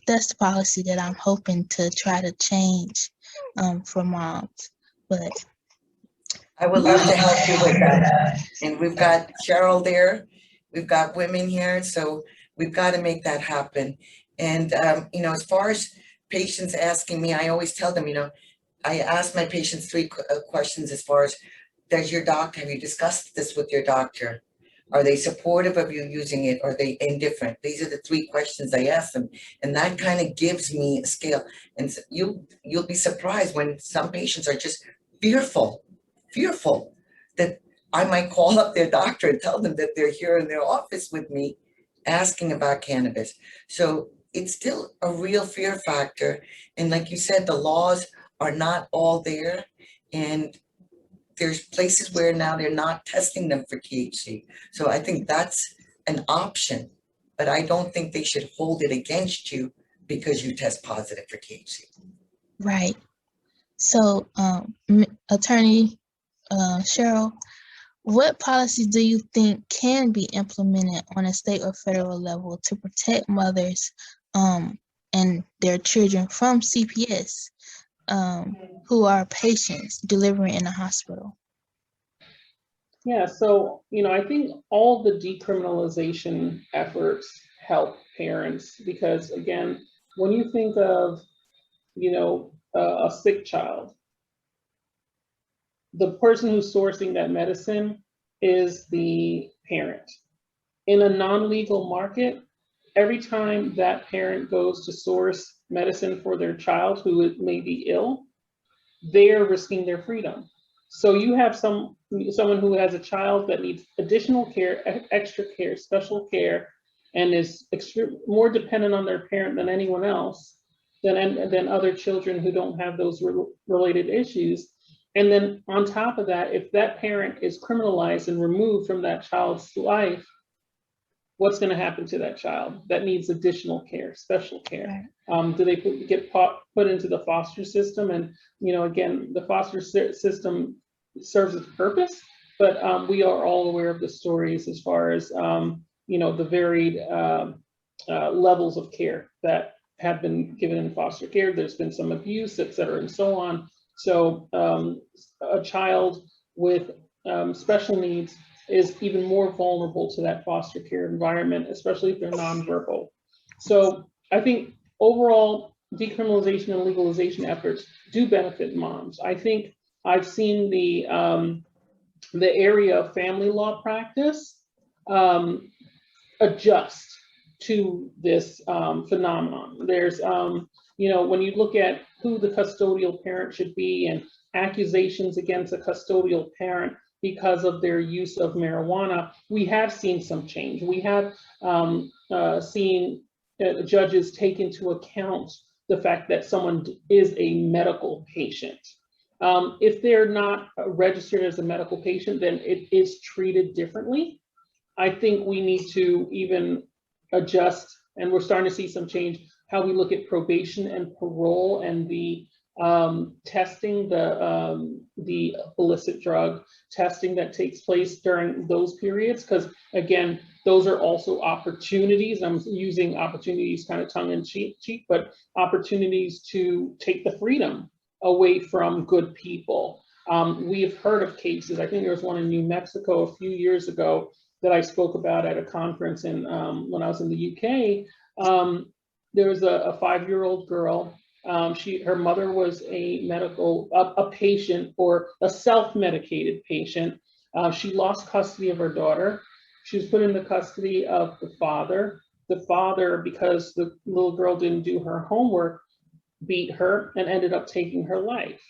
that's the policy that I'm hoping to try to change for moms. But I would love to help you with that. And we've got Cheryl there. We've got women here. So we've got to make that happen. And, as far as patients asking me, I always tell them, I ask my patients three questions as far as, have you discussed this with your doctor? Are they supportive of you using it? Are they indifferent? These are the three questions I ask them. And that kind of gives me a scale. And so you'll be surprised when some patients are just fearful that I might call up their doctor and tell them that they're here in their office with me asking about cannabis. So it's still a real fear factor. And like you said, the laws are not all there. And there's places where now they're not testing them for THC. So I think that's an option, but I don't think they should hold it against you because you test positive for THC. right. So, Attorney Cheryl, what policies do you think can be implemented on a state or federal level to protect mothers and their children from CPS who are patients delivering in a hospital? Yeah, so, I think all the decriminalization efforts help parents because, again, when you think of, a sick child, the person who's sourcing that medicine is the parent. In a non-legal market, every time that parent goes to source medicine for their child who may be ill, they're risking their freedom. So you have someone who has a child that needs additional care, extra care, special care, and is more dependent on their parent than anyone else, than other children who don't have those related issues. And then on top of that, if that parent is criminalized and removed from that child's life, what's going to happen to that child that needs additional care, special care? Do they get put into the foster system? And, again, the foster system serves its purpose, but we are all aware of the stories as far as, the varied levels of care that have been given in foster care. There's been some abuse, et cetera, and so on. So a child with special needs is even more vulnerable to that foster care environment, especially if they're nonverbal. So I think overall decriminalization and legalization efforts do benefit moms. I think I've seen the area of family law practice adjust to this phenomenon. There's, when you look at who the custodial parent should be and accusations against a custodial parent because of their use of marijuana, we have seen some change. We have seen judges take into account the fact that someone is a medical patient. If they're not registered as a medical patient, then it is treated differently. I think we need to even adjust, and we're starting to see some change, how we look at probation and parole and the testing, the illicit drug testing that takes place during those periods. Because again, those are also opportunities. I'm using opportunities kind of tongue in cheek, but opportunities to take the freedom away from good people. We've heard of cases, I think there was one in New Mexico a few years ago that I spoke about at a conference in, when I was in the UK. There was a 5-year-old girl. Her mother was a patient, or a self-medicated patient. She lost custody of her daughter. She was put in the custody of the father. The father, because the little girl didn't do her homework, beat her and ended up taking her life.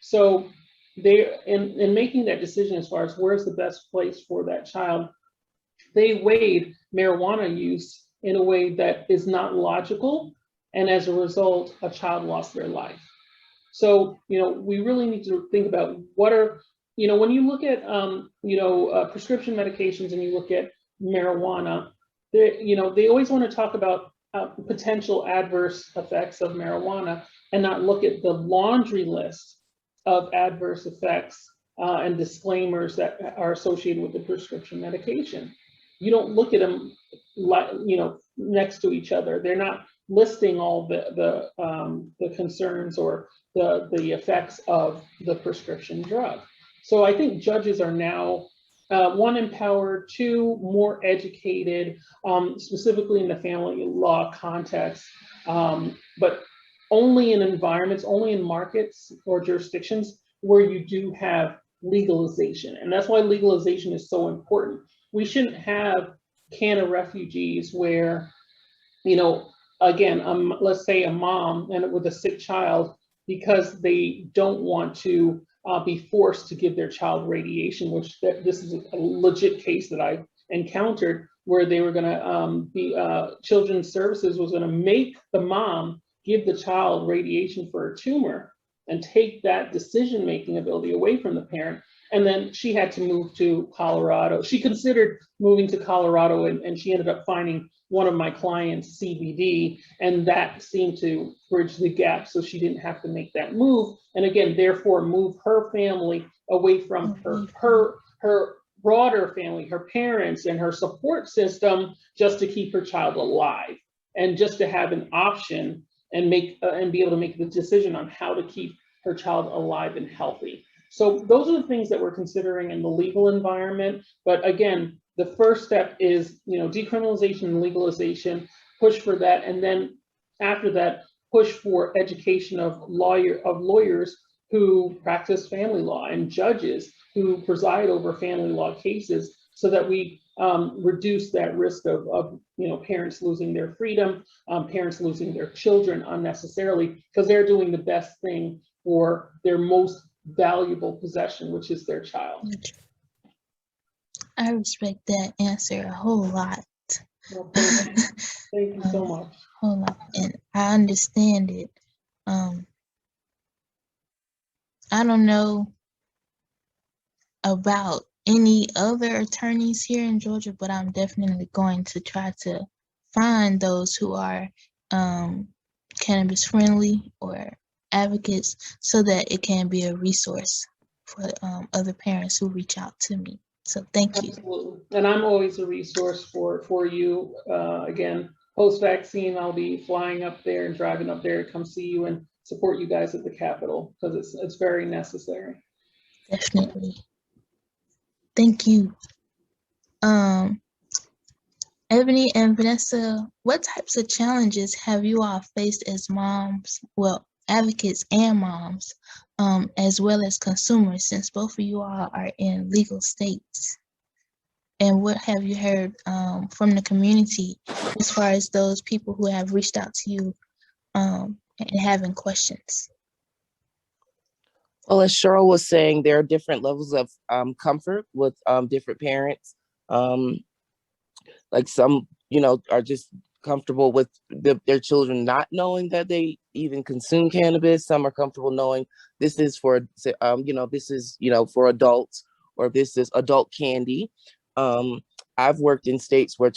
So they, in making that decision as far as where's the best place for that child, they weighed marijuana use in a way that is not logical. And as a result, a child lost their life. So, we really need to think about what are, when you look at, prescription medications and you look at marijuana, they always want to talk about potential adverse effects of marijuana and not look at the laundry list of adverse effects and disclaimers that are associated with the prescription medication. You don't look at them, next to each other. They're not listing all the concerns or the effects of the prescription drug. So I think judges are now, one, empowered, two, more educated, specifically in the family law context, but only in environments, only in markets or jurisdictions where you do have legalization. And that's why legalization is so important. We shouldn't have canna refugees where, again, let's say a mom and with a sick child, because they don't want to be forced to give their child radiation, which this is a legit case that I encountered, where they were going to Children's Services was going to make the mom give the child radiation for a tumor and take that decision-making ability away from the parent. And then she had to move to Colorado. She considered moving to Colorado, and she ended up finding one of my clients' CBD, and that seemed to bridge the gap, so she didn't have to make that move. And again, therefore, move her family away from her broader family, her parents and her support system, just to keep her child alive, and just to have an option and be able to make the decision on how to keep her child alive and healthy. So those are the things that we're considering in the legal environment. But again, the first step is, decriminalization and legalization, push for that. And then after that, push for education of lawyers who practice family law and judges who preside over family law cases, so that we reduce that risk of parents losing their freedom, parents losing their children unnecessarily, because they're doing the best thing for their most valuable possession, which is their child. I respect that answer a whole lot. Well, thank you so much. Whole lot, and I understand it. I don't know about any other attorneys here in Georgia, but I'm definitely going to try to find those who are cannabis friendly or advocates, so that it can be a resource for other parents who reach out to me. So thank you. Absolutely. And I'm always a resource for you. Again, post-vaccine, I'll be flying up there and driving up there to come see you and support you guys at the Capitol, because it's very necessary. Definitely. Thank you. Ebony and Vanessa, what types of challenges have you all faced as moms, well, advocates and moms, as well as consumers, since both of you all are in legal states? And what have you heard from the community as far as those people who have reached out to you and having questions? Well, as Cheryl was saying, there are different levels of comfort with different parents. Like some, are just comfortable with their children not knowing that they even consume cannabis. Some are comfortable knowing this is for, this is, for adults, or this is adult candy. I've worked in states where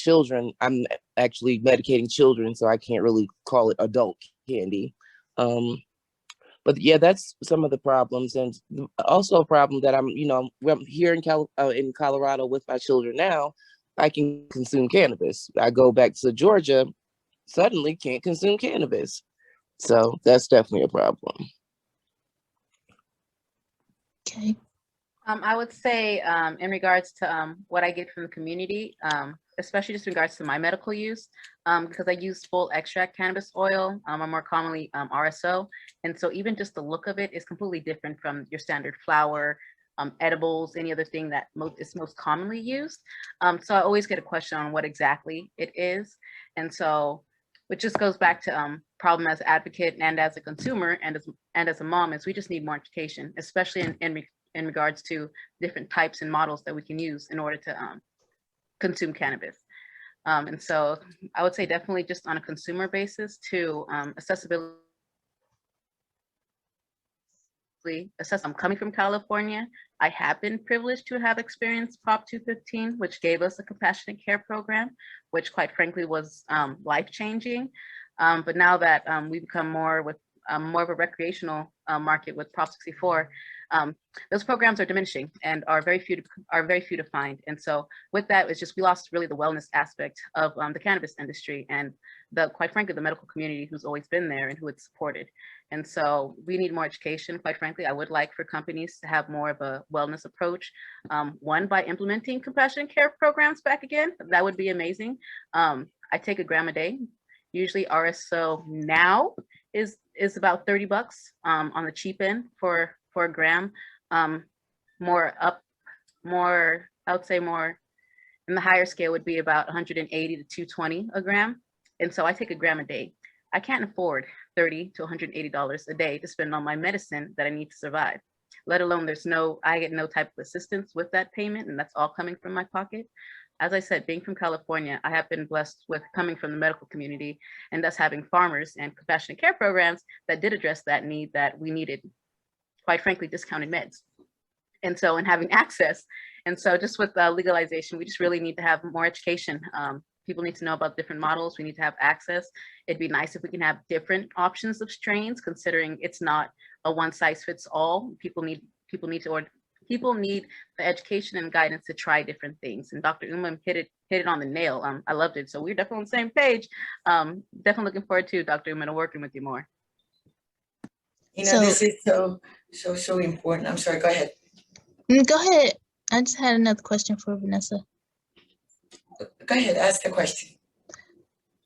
I'm actually medicating children, so I can't really call it adult candy. But yeah, that's some of the problems, and also a problem that I'm here in Colorado with my children now. I can consume cannabis. I go back to Georgia, suddenly can't consume cannabis. So that's definitely a problem. Okay. I would say in regards to what I get from the community, especially just in regards to my medical use, because I use full extract cannabis oil, or more commonly RSO. And so even just the look of it is completely different from your standard flower, edibles, any other thing that is most commonly used. So I always get a question on what exactly it is. And so which just goes back to problem as an advocate and as a consumer and as a mom is we just need more education, especially in regards to different types and models that we can use in order to consume cannabis. And so I would say definitely just on a consumer basis to accessibility. I'm coming from California. I have been privileged to have experienced Prop 215, which gave us a compassionate care program, which quite frankly was life-changing. But now that we become more of a recreational market with Prop 64, those programs are diminishing and are very few to find. And so with that, it's just we lost really the wellness aspect of the cannabis industry and quite frankly the medical community who's always been there and who it's supported. And so we need more education. Quite frankly, I would like for companies to have more of a wellness approach. One, by implementing compassionate care programs back again, that would be amazing. I take a gram a day. Usually RSO now is about $30 on the cheap end for a gram. I would say more in the higher scale would be about 180 to 220 a gram. And so I take a gram a day. I can't afford $30 to $180 a day to spend on my medicine that I need to survive, let alone I get no type of assistance with that payment, and that's all coming from my pocket. As I said, being from California, I have been blessed with coming from the medical community and thus having farmers and compassionate care programs that did address that need that we needed, quite frankly, discounted meds. And so, and having access. And so just with legalization, we just really need to have more education. People need to know about different models. We need to have access. It'd be nice if we can have different options of strains, considering it's not a one size fits all. People need the education and guidance to try different things. And Dr. Uma hit it on the nail. I loved it. So we're definitely on the same page. Definitely looking forward to Dr. Uma to working with you more. This is so important. I'm sorry, go ahead. Go ahead. I just had another question for Vanessa. Go ahead, ask the question.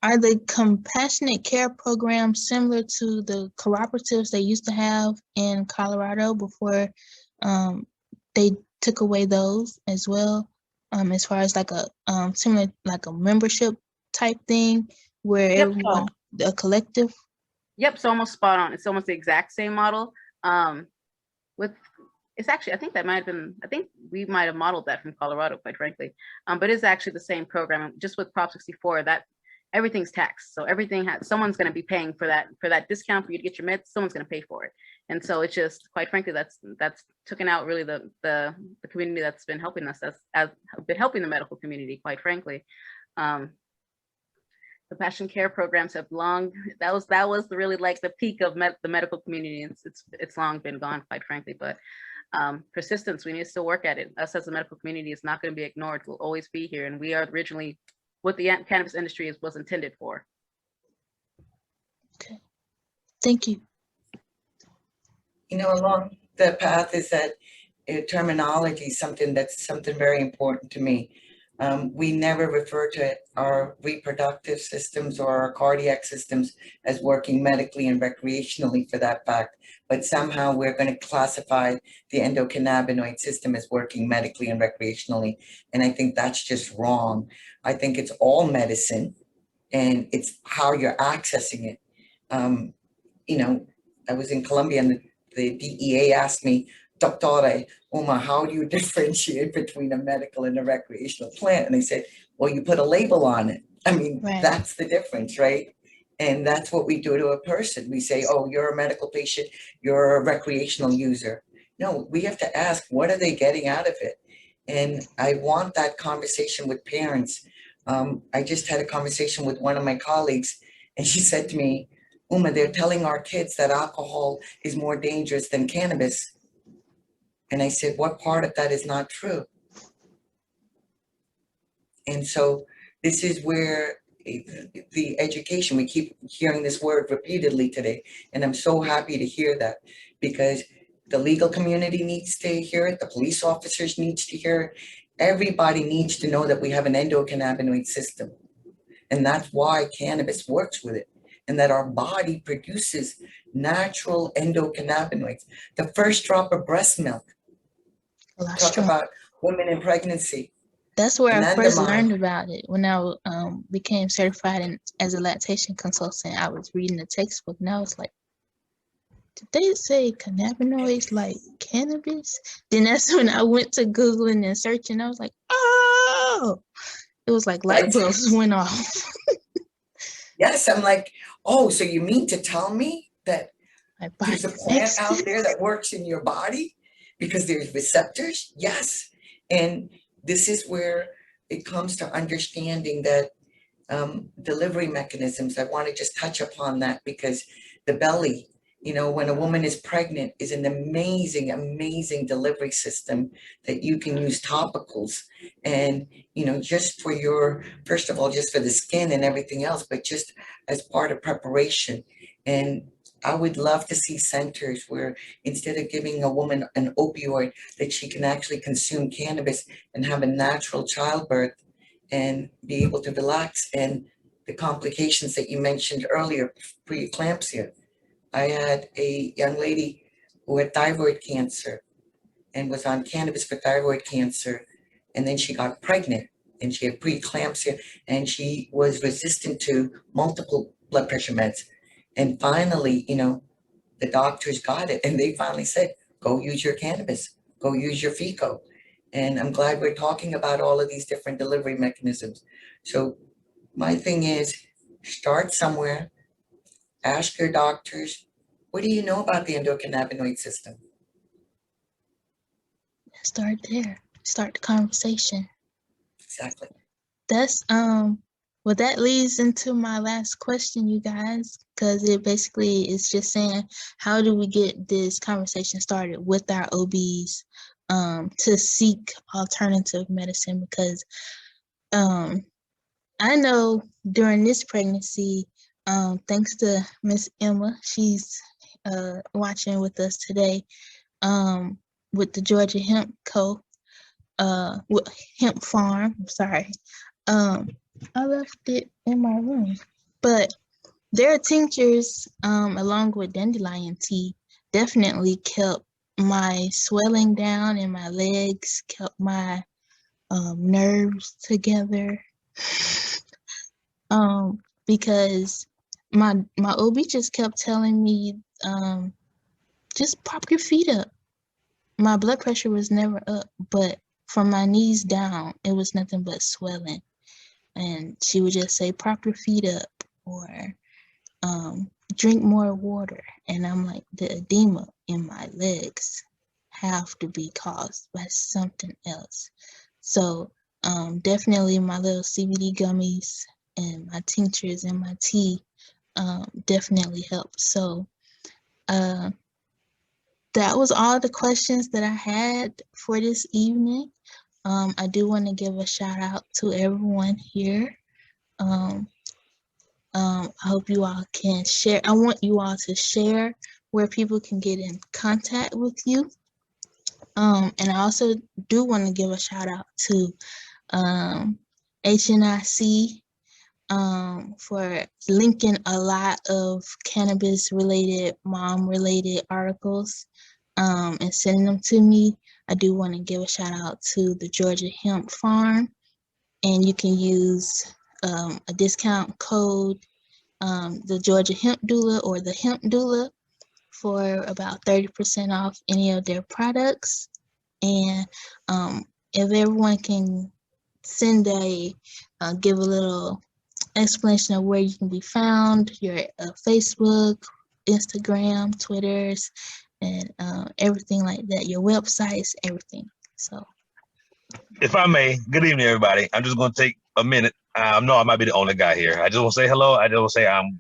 Are the compassionate care programs similar to the cooperatives they used to have in Colorado before they took away those as well? As far as like a similar like a membership type thing where everyone a collective? Yep, so almost spot on. It's almost the exact same model. It's actually, I think we might have modeled that from Colorado, quite frankly. But it's actually the same program, just with Prop 64, that everything's taxed. So someone's going to be paying for that discount for you to get your meds, someone's going to pay for it. And so it's just, quite frankly, that's taken out really the community that's been helping us, has been helping the medical community, quite frankly. Compassion care programs have that was really like the peak of the medical community. It's long been gone, quite frankly, but persistence, we need to still work at it. Us as a medical community is not going to be ignored. We'll always be here, and we are originally what the cannabis industry was intended for. Okay, thank you. Along the path is that terminology is something very important to me. We never refer to our reproductive systems or our cardiac systems as working medically and recreationally for that fact, but somehow we're going to classify the endocannabinoid system as working medically and recreationally. And I think that's just wrong. I think it's all medicine and it's how you're accessing it. I was in Colombia and the DEA asked me, Doctor Uma, how do you differentiate between a medical and a recreational plant? And they said, well, you put a label on it. I mean, right. That's the difference, right? And that's what we do to a person. We say, oh, you're a medical patient, you're a recreational user. No, we have to ask, what are they getting out of it? And I want that conversation with parents. I just had a conversation with one of my colleagues, and she said to me, Uma, they're telling our kids that alcohol is more dangerous than cannabis. And I said, what part of that is not true? And so this is where the education, we keep hearing this word repeatedly today, and I'm so happy to hear that, because the legal community needs to hear it, the police officers needs to hear it, everybody needs to know that we have an endocannabinoid system, and that's why cannabis works with it, and that our body produces natural endocannabinoids. The first drop of breast milk, talk Colostrum. about women in pregnancy, That's where I first anandamide. learned about it. When I became certified as a lactation consultant, I was reading the textbook and I was like, did they say cannabinoids like cannabis? Then that's when I went to Googling and searching. I was like, oh, it was like light Right. bulbs went off. Yes, I'm like, oh, so you mean to tell me that My there's a body plant makes out it. there that works in your body because there's receptors? Yes. And this is where it comes to understanding that delivery mechanisms. I want to just touch upon that because the belly, when a woman is pregnant, is an amazing, amazing delivery system that you can use topicals and, just for your, first of all, just for the skin and everything else, but just as part of preparation. And I would love to see centers where instead of giving a woman an opioid, that she can actually consume cannabis and have a natural childbirth and be able to relax. And the complications that you mentioned earlier, preeclampsia. I had a young lady who had thyroid cancer and was on cannabis for thyroid cancer. And then she got pregnant and she had preeclampsia and she was resistant to multiple blood pressure meds. And finally, the doctors got it and they finally said, go use your cannabis, go use your FICO. And I'm glad we're talking about all of these different delivery mechanisms. So my thing is, start somewhere, ask your doctors, what do you know about the endocannabinoid system? Start there. Start the conversation. Exactly. That's well, that leads into my last question, you guys, because it basically is just saying, how do we get this conversation started with our OBs to seek alternative medicine? Because I know during this pregnancy, thanks to Miss Emma, she's watching with us today, with the Georgia Hemp Hemp Farm. I'm sorry. I left it in my room, but their tinctures, along with dandelion tea, definitely kept my swelling down in my legs, kept my nerves together. Because my OB just kept telling me, just prop your feet up. My blood pressure was never up, but from my knees down, it was nothing but swelling. And she would just say, prop your feet up, or drink more water. And I'm like, the edema in my legs have to be caused by something else. So definitely my little CBD gummies and my tinctures and my tea definitely help. So that was all the questions that I had for this evening. I do want to give a shout out to everyone here. I hope you all can share. I want you all to share where people can get in contact with you. And I also do want to give a shout out to HNIC for linking a lot of cannabis related, mom related articles and sending them to me. I do want to give a shout out to the Georgia Hemp Farm, and you can use a discount code, the Georgia Hemp Doula or the Hemp Doula, for about 30% off any of their products. And if everyone can send give a little explanation of where you can be found, your Facebook, Instagram, Twitters, and everything like that, your websites, everything. So If I may, good evening, everybody. I'm just going to take a minute. I know I might be the only guy here. I just want to say hello. I just want to say I'm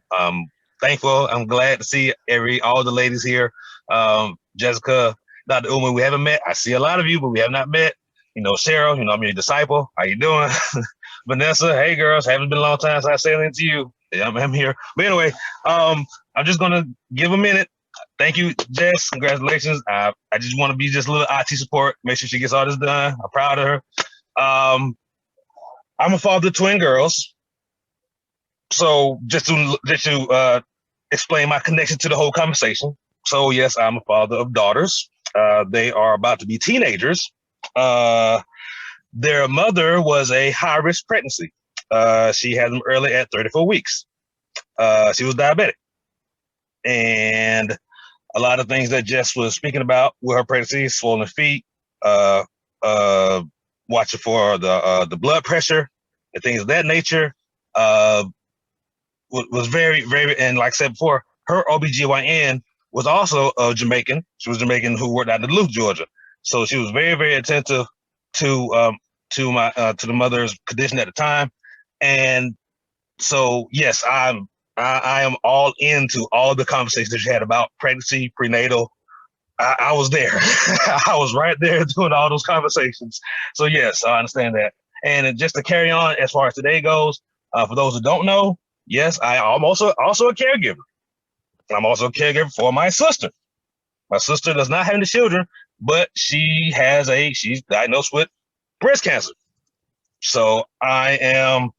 thankful. I'm glad to see all the ladies here. Jessica, Dr. Uma, we haven't met. I see a lot of you, but we have not met. Cheryl, I'm your disciple. How you doing? Vanessa, hey girls, haven't been a long time since I said anything to you. Yeah, I'm here. But anyway, I'm just gonna give a minute. Thank you, Jess. Congratulations. I just want to be just a little IT support. Make sure she gets all this done. I'm proud of her. I'm a father of twin girls. So just to explain my connection to the whole conversation. So yes, I'm a father of daughters. They are about to be teenagers. Their mother was a high-risk pregnancy. She had them early at 34 weeks. She was diabetic. And a lot of things that Jess was speaking about with her pregnancy, swollen feet, watching for the blood pressure and things of that nature, was very, very, and like I said before, her OBGYN was also Jamaican. She was Jamaican who worked out in Duluth, Georgia. So she was very, very attentive to the mother's condition at the time. And so, yes, I am all into all the conversations that you had about pregnancy, prenatal. I was there. I was right there doing all those conversations. So yes, I understand that. And just to carry on as far as today goes, for those who don't know, yes, I am also a caregiver. I'm also a caregiver for my sister. My sister does not have any children, but she's diagnosed with breast cancer. So I am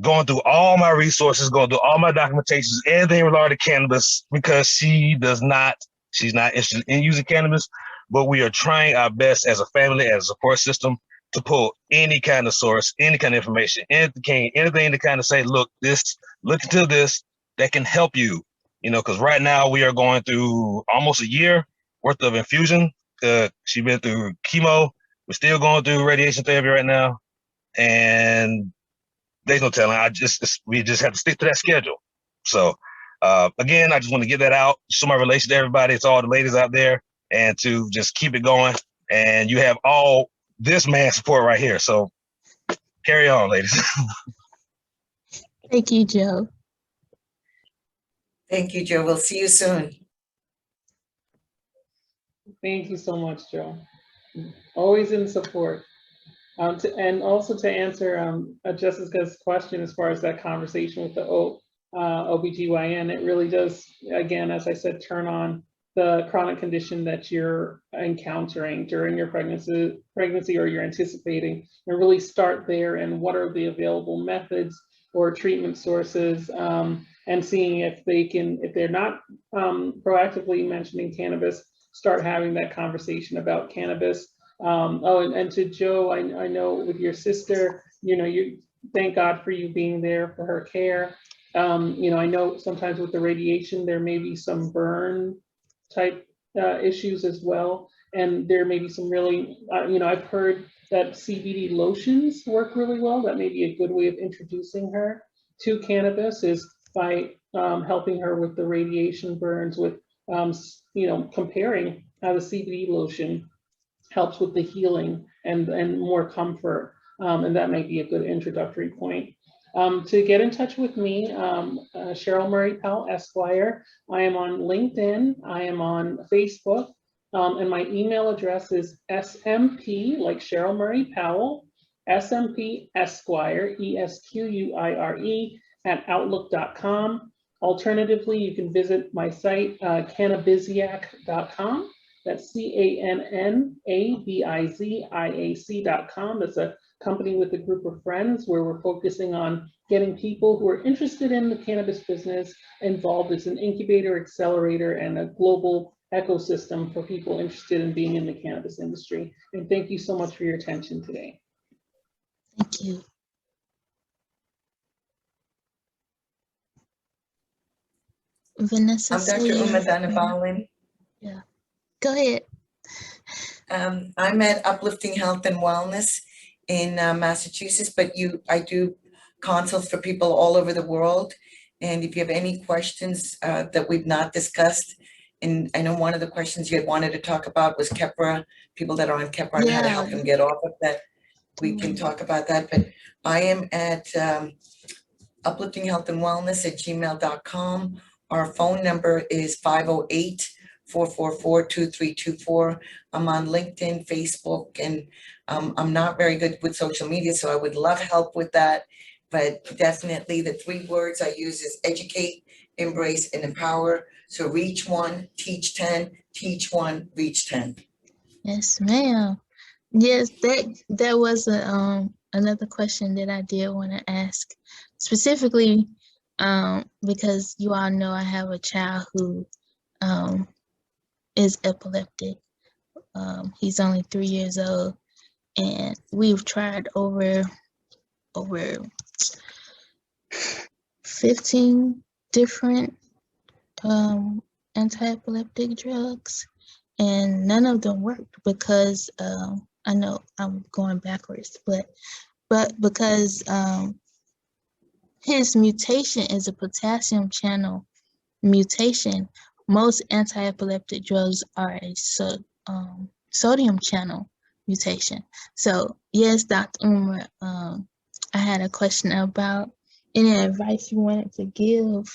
going through all my resources, going through all my documentations, everything related to cannabis, because she's not interested in using cannabis, but we are trying our best as a family, as a support system, to pull any kind of source, any kind of information, anything to kind of say, look into this that can help you, because right now we are going through almost a year worth of infusion. She's been through chemo. We're still going through radiation therapy right now. And there's no telling. We just have to stick to that schedule. So again, I just want to get that out, show my relation to everybody. It's all the ladies out there, and to just keep it going. And you have all this man support right here. So carry on, ladies. Thank you, Joe. Thank you, Joe. We'll see you soon. Thank you so much, Joe. Always in support. And also to answer Jessica's question as far as that conversation with the OBGYN, it really does, again, as I said, turn on the chronic condition that you're encountering during your pregnancy or you're anticipating, and really start there and what are the available methods or treatment sources, and seeing if they're not proactively mentioning cannabis, start having that conversation about cannabis. And to Joe, I know with your sister, you thank God for you being there for her care. I know sometimes with the radiation, there may be some burn type issues as well. And there may be some really, I've heard that CBD lotions work really well. That may be a good way of introducing her to cannabis, is by helping her with the radiation burns, with, comparing how the CBD lotion helps with the healing and more comfort. And that might be a good introductory point. To get in touch with me, Cheryl Murray Powell, Esquire. I am on LinkedIn. I am on Facebook. And my email address is smp, like Cheryl Murray Powell, smp Esquire, ESQUIRE, @outlook.com. Alternatively, you can visit my site, cannabisiac.com. That's cannabisiac.com. That's a company with a group of friends where we're focusing on getting people who are interested in the cannabis business involved. It's an incubator, accelerator, and a global ecosystem for people interested in being in the cannabis industry. And thank you so much for your attention today. Thank you. Vanessa, I'm Dr. Uma Dhanabawin. Yeah, go ahead. I'm at Uplifting Health and Wellness in Massachusetts, but I do consults for people all over the world. And if you have any questions that we've not discussed And I know one of the questions you had wanted to talk about was Keppra, people that are on Keppra and how to help them get off of that. We can talk about that, but I am at upliftinghealthandwellness@gmail.com. Our phone number is 508-444-2324. I'm on LinkedIn, Facebook, and I'm not very good with social media, so I would love help with that. But definitely the 3 words I use is educate, embrace, and empower. So reach 1, teach 10, teach 1, reach 10. Yes, ma'am. Yes, that was another question that I did want to ask, specifically because you all know I have a child who is epileptic. He's only 3 years old, and we've tried over 15 different anti-epileptic drugs, and none of them worked because I know I'm going backwards, but because his mutation is a potassium channel mutation. Most anti-epileptic drugs are a sodium channel mutation. So yes, Dr. Umar, I had a question about any advice you wanted to give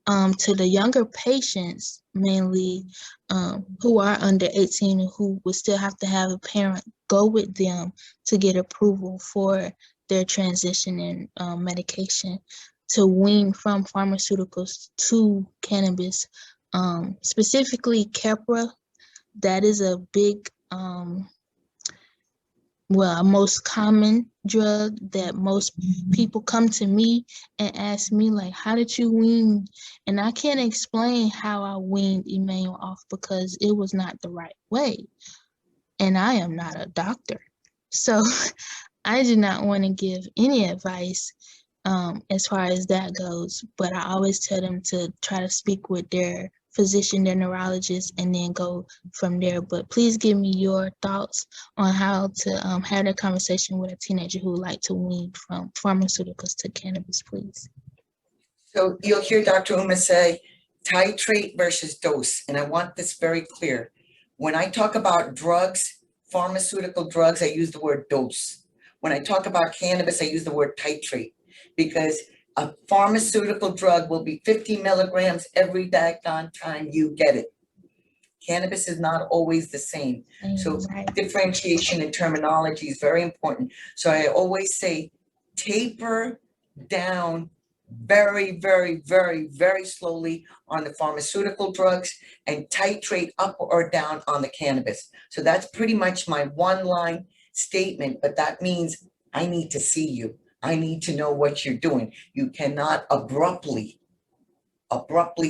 to the younger patients, mainly who are under 18 and who would still have to have a parent go with them to get approval for their transition in medication to wean from pharmaceuticals to cannabis, specifically Keppra. That is a big, well, most common drug that most people come to me and ask me, like, how did you wean? And I can't explain how I weaned Emmanuel off because it was not the right way. And I am not a doctor. So I do not want to give any advice as far as that goes, but I always tell them to try to speak with their physician, their neurologist, and then go from there. But please give me your thoughts on how to have that conversation with a teenager who would like to wean from pharmaceuticals to cannabis, please. So you'll hear Dr. Uma say titrate versus dose, and I want this very clear. When I talk about drugs, pharmaceutical drugs, I use the word dose. When I talk about cannabis, I use the word titrate, because a pharmaceutical drug will be 50 milligrams every daggone time you get it. Cannabis is not always the same. So differentiation in terminology is very important. So I always say taper down very, very, very, very slowly on the pharmaceutical drugs and titrate up or down on the cannabis. So that's pretty much my one-line statement, but that means I need to see you. I need to know what you're doing. You cannot abruptly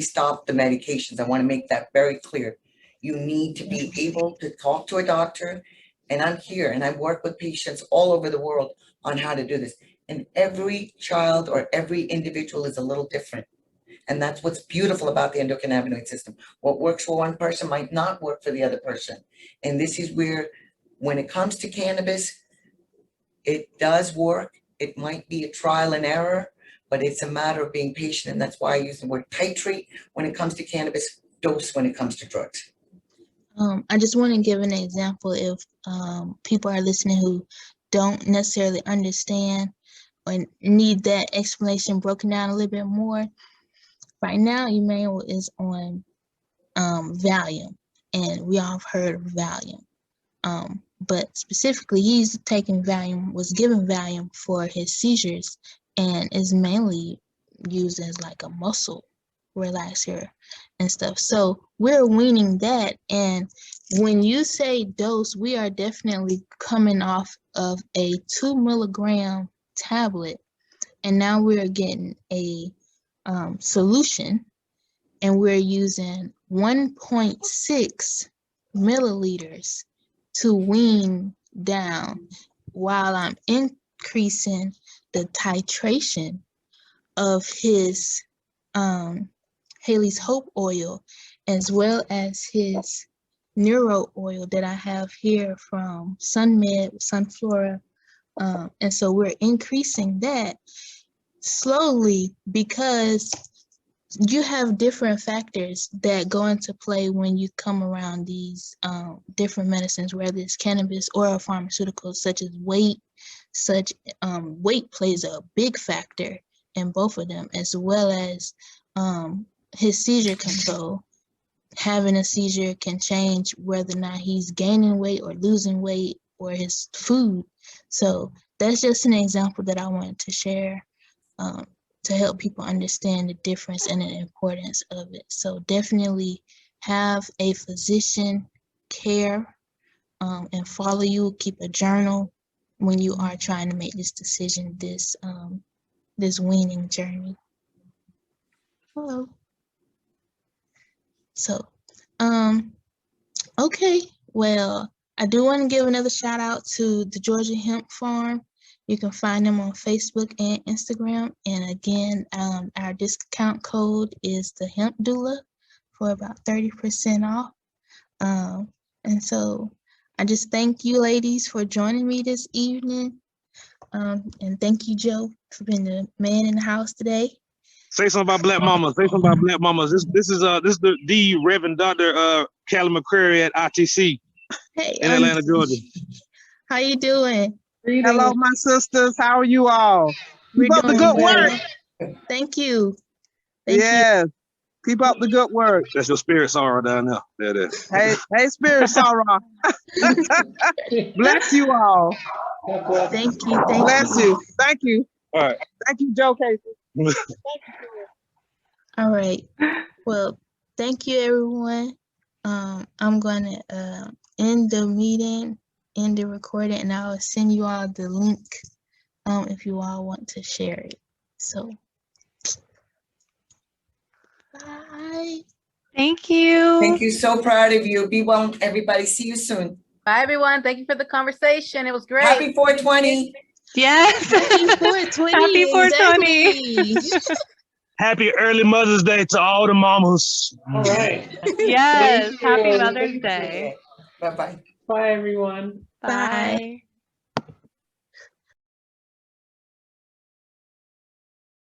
stop the medications. I want to make that very clear. You need to be able to talk to a doctor, and I'm here and I work with patients all over the world on how to do this. And every child or every individual is a little different. And that's what's beautiful about the endocannabinoid system. What works for one person might not work for the other person. And this is where, when it comes to cannabis, it does work. It might be a trial and error, but it's a matter of being patient. And that's why I use the word titrate when it comes to cannabis, dose when it comes to drugs. I just want to give an example if people are listening who don't necessarily understand or need that explanation broken down a little bit more. Right now, Emmanuel is on Valium, and we all have heard of Valium. But specifically, he's taking Valium, was given Valium for his seizures, and is mainly used as like a muscle relaxer and stuff. So we're weaning that. And when you say dose, we are definitely coming off of a 2 milligram tablet. And now we're getting a solution, and we're using 1.6 milliliters to wean down, while I'm increasing the titration of his Haley's Hope oil, as well as his neuro oil that I have here from SunMed, Sunflora. And so we're increasing that slowly, because you have different factors that go into play when you come around these different medicines, whether it's cannabis or pharmaceuticals, such as weight. Weight plays a big factor in both of them, as well as his seizure control. Having a seizure can change whether or not he's gaining weight or losing weight, or his food. So that's just an example that I wanted to share to help people understand the difference and the importance of it. So definitely have a physician care and follow you. Keep a journal when you are trying to make this decision, this weaning journey. Hello. So, okay, well, I do want to give another shout out to the Georgia Hemp Farm. You can find them on Facebook and Instagram. And again, our discount code is the Hemp Doula for about 30% off. And so I just thank you ladies for joining me this evening. And thank you, Joe, for being the man in the house today. Say something about Black Mamas. Say something about Black Mamas. This is the Reverend Dr. Callie McCreary at ITC in Atlanta, Georgia. How you doing? Hello, my sisters. How are you all? Keep up the good work. Thank you. Yes. Keep up the good work. That's your spirit sorrow down there. There it is. Hey, spirit sorrow. Bless you all. Thank you. Bless you. Thank you. All right. Thank you, Joe Casey. All right. Well, thank you, everyone. I'm going to end the meeting, end the recording, and I'll send you all the link if you all want to share it. So, bye. Thank you. Thank you. So proud of you. Be well, everybody. See you soon. Bye, everyone. Thank you for the conversation. It was great. Happy 420. Yes. Happy 420. Happy 420. Exactly. Happy early Mother's Day to all the mamas. All right. Yes. Thank you. Happy Mother's Day. Bye-bye. Bye, everyone. Bye.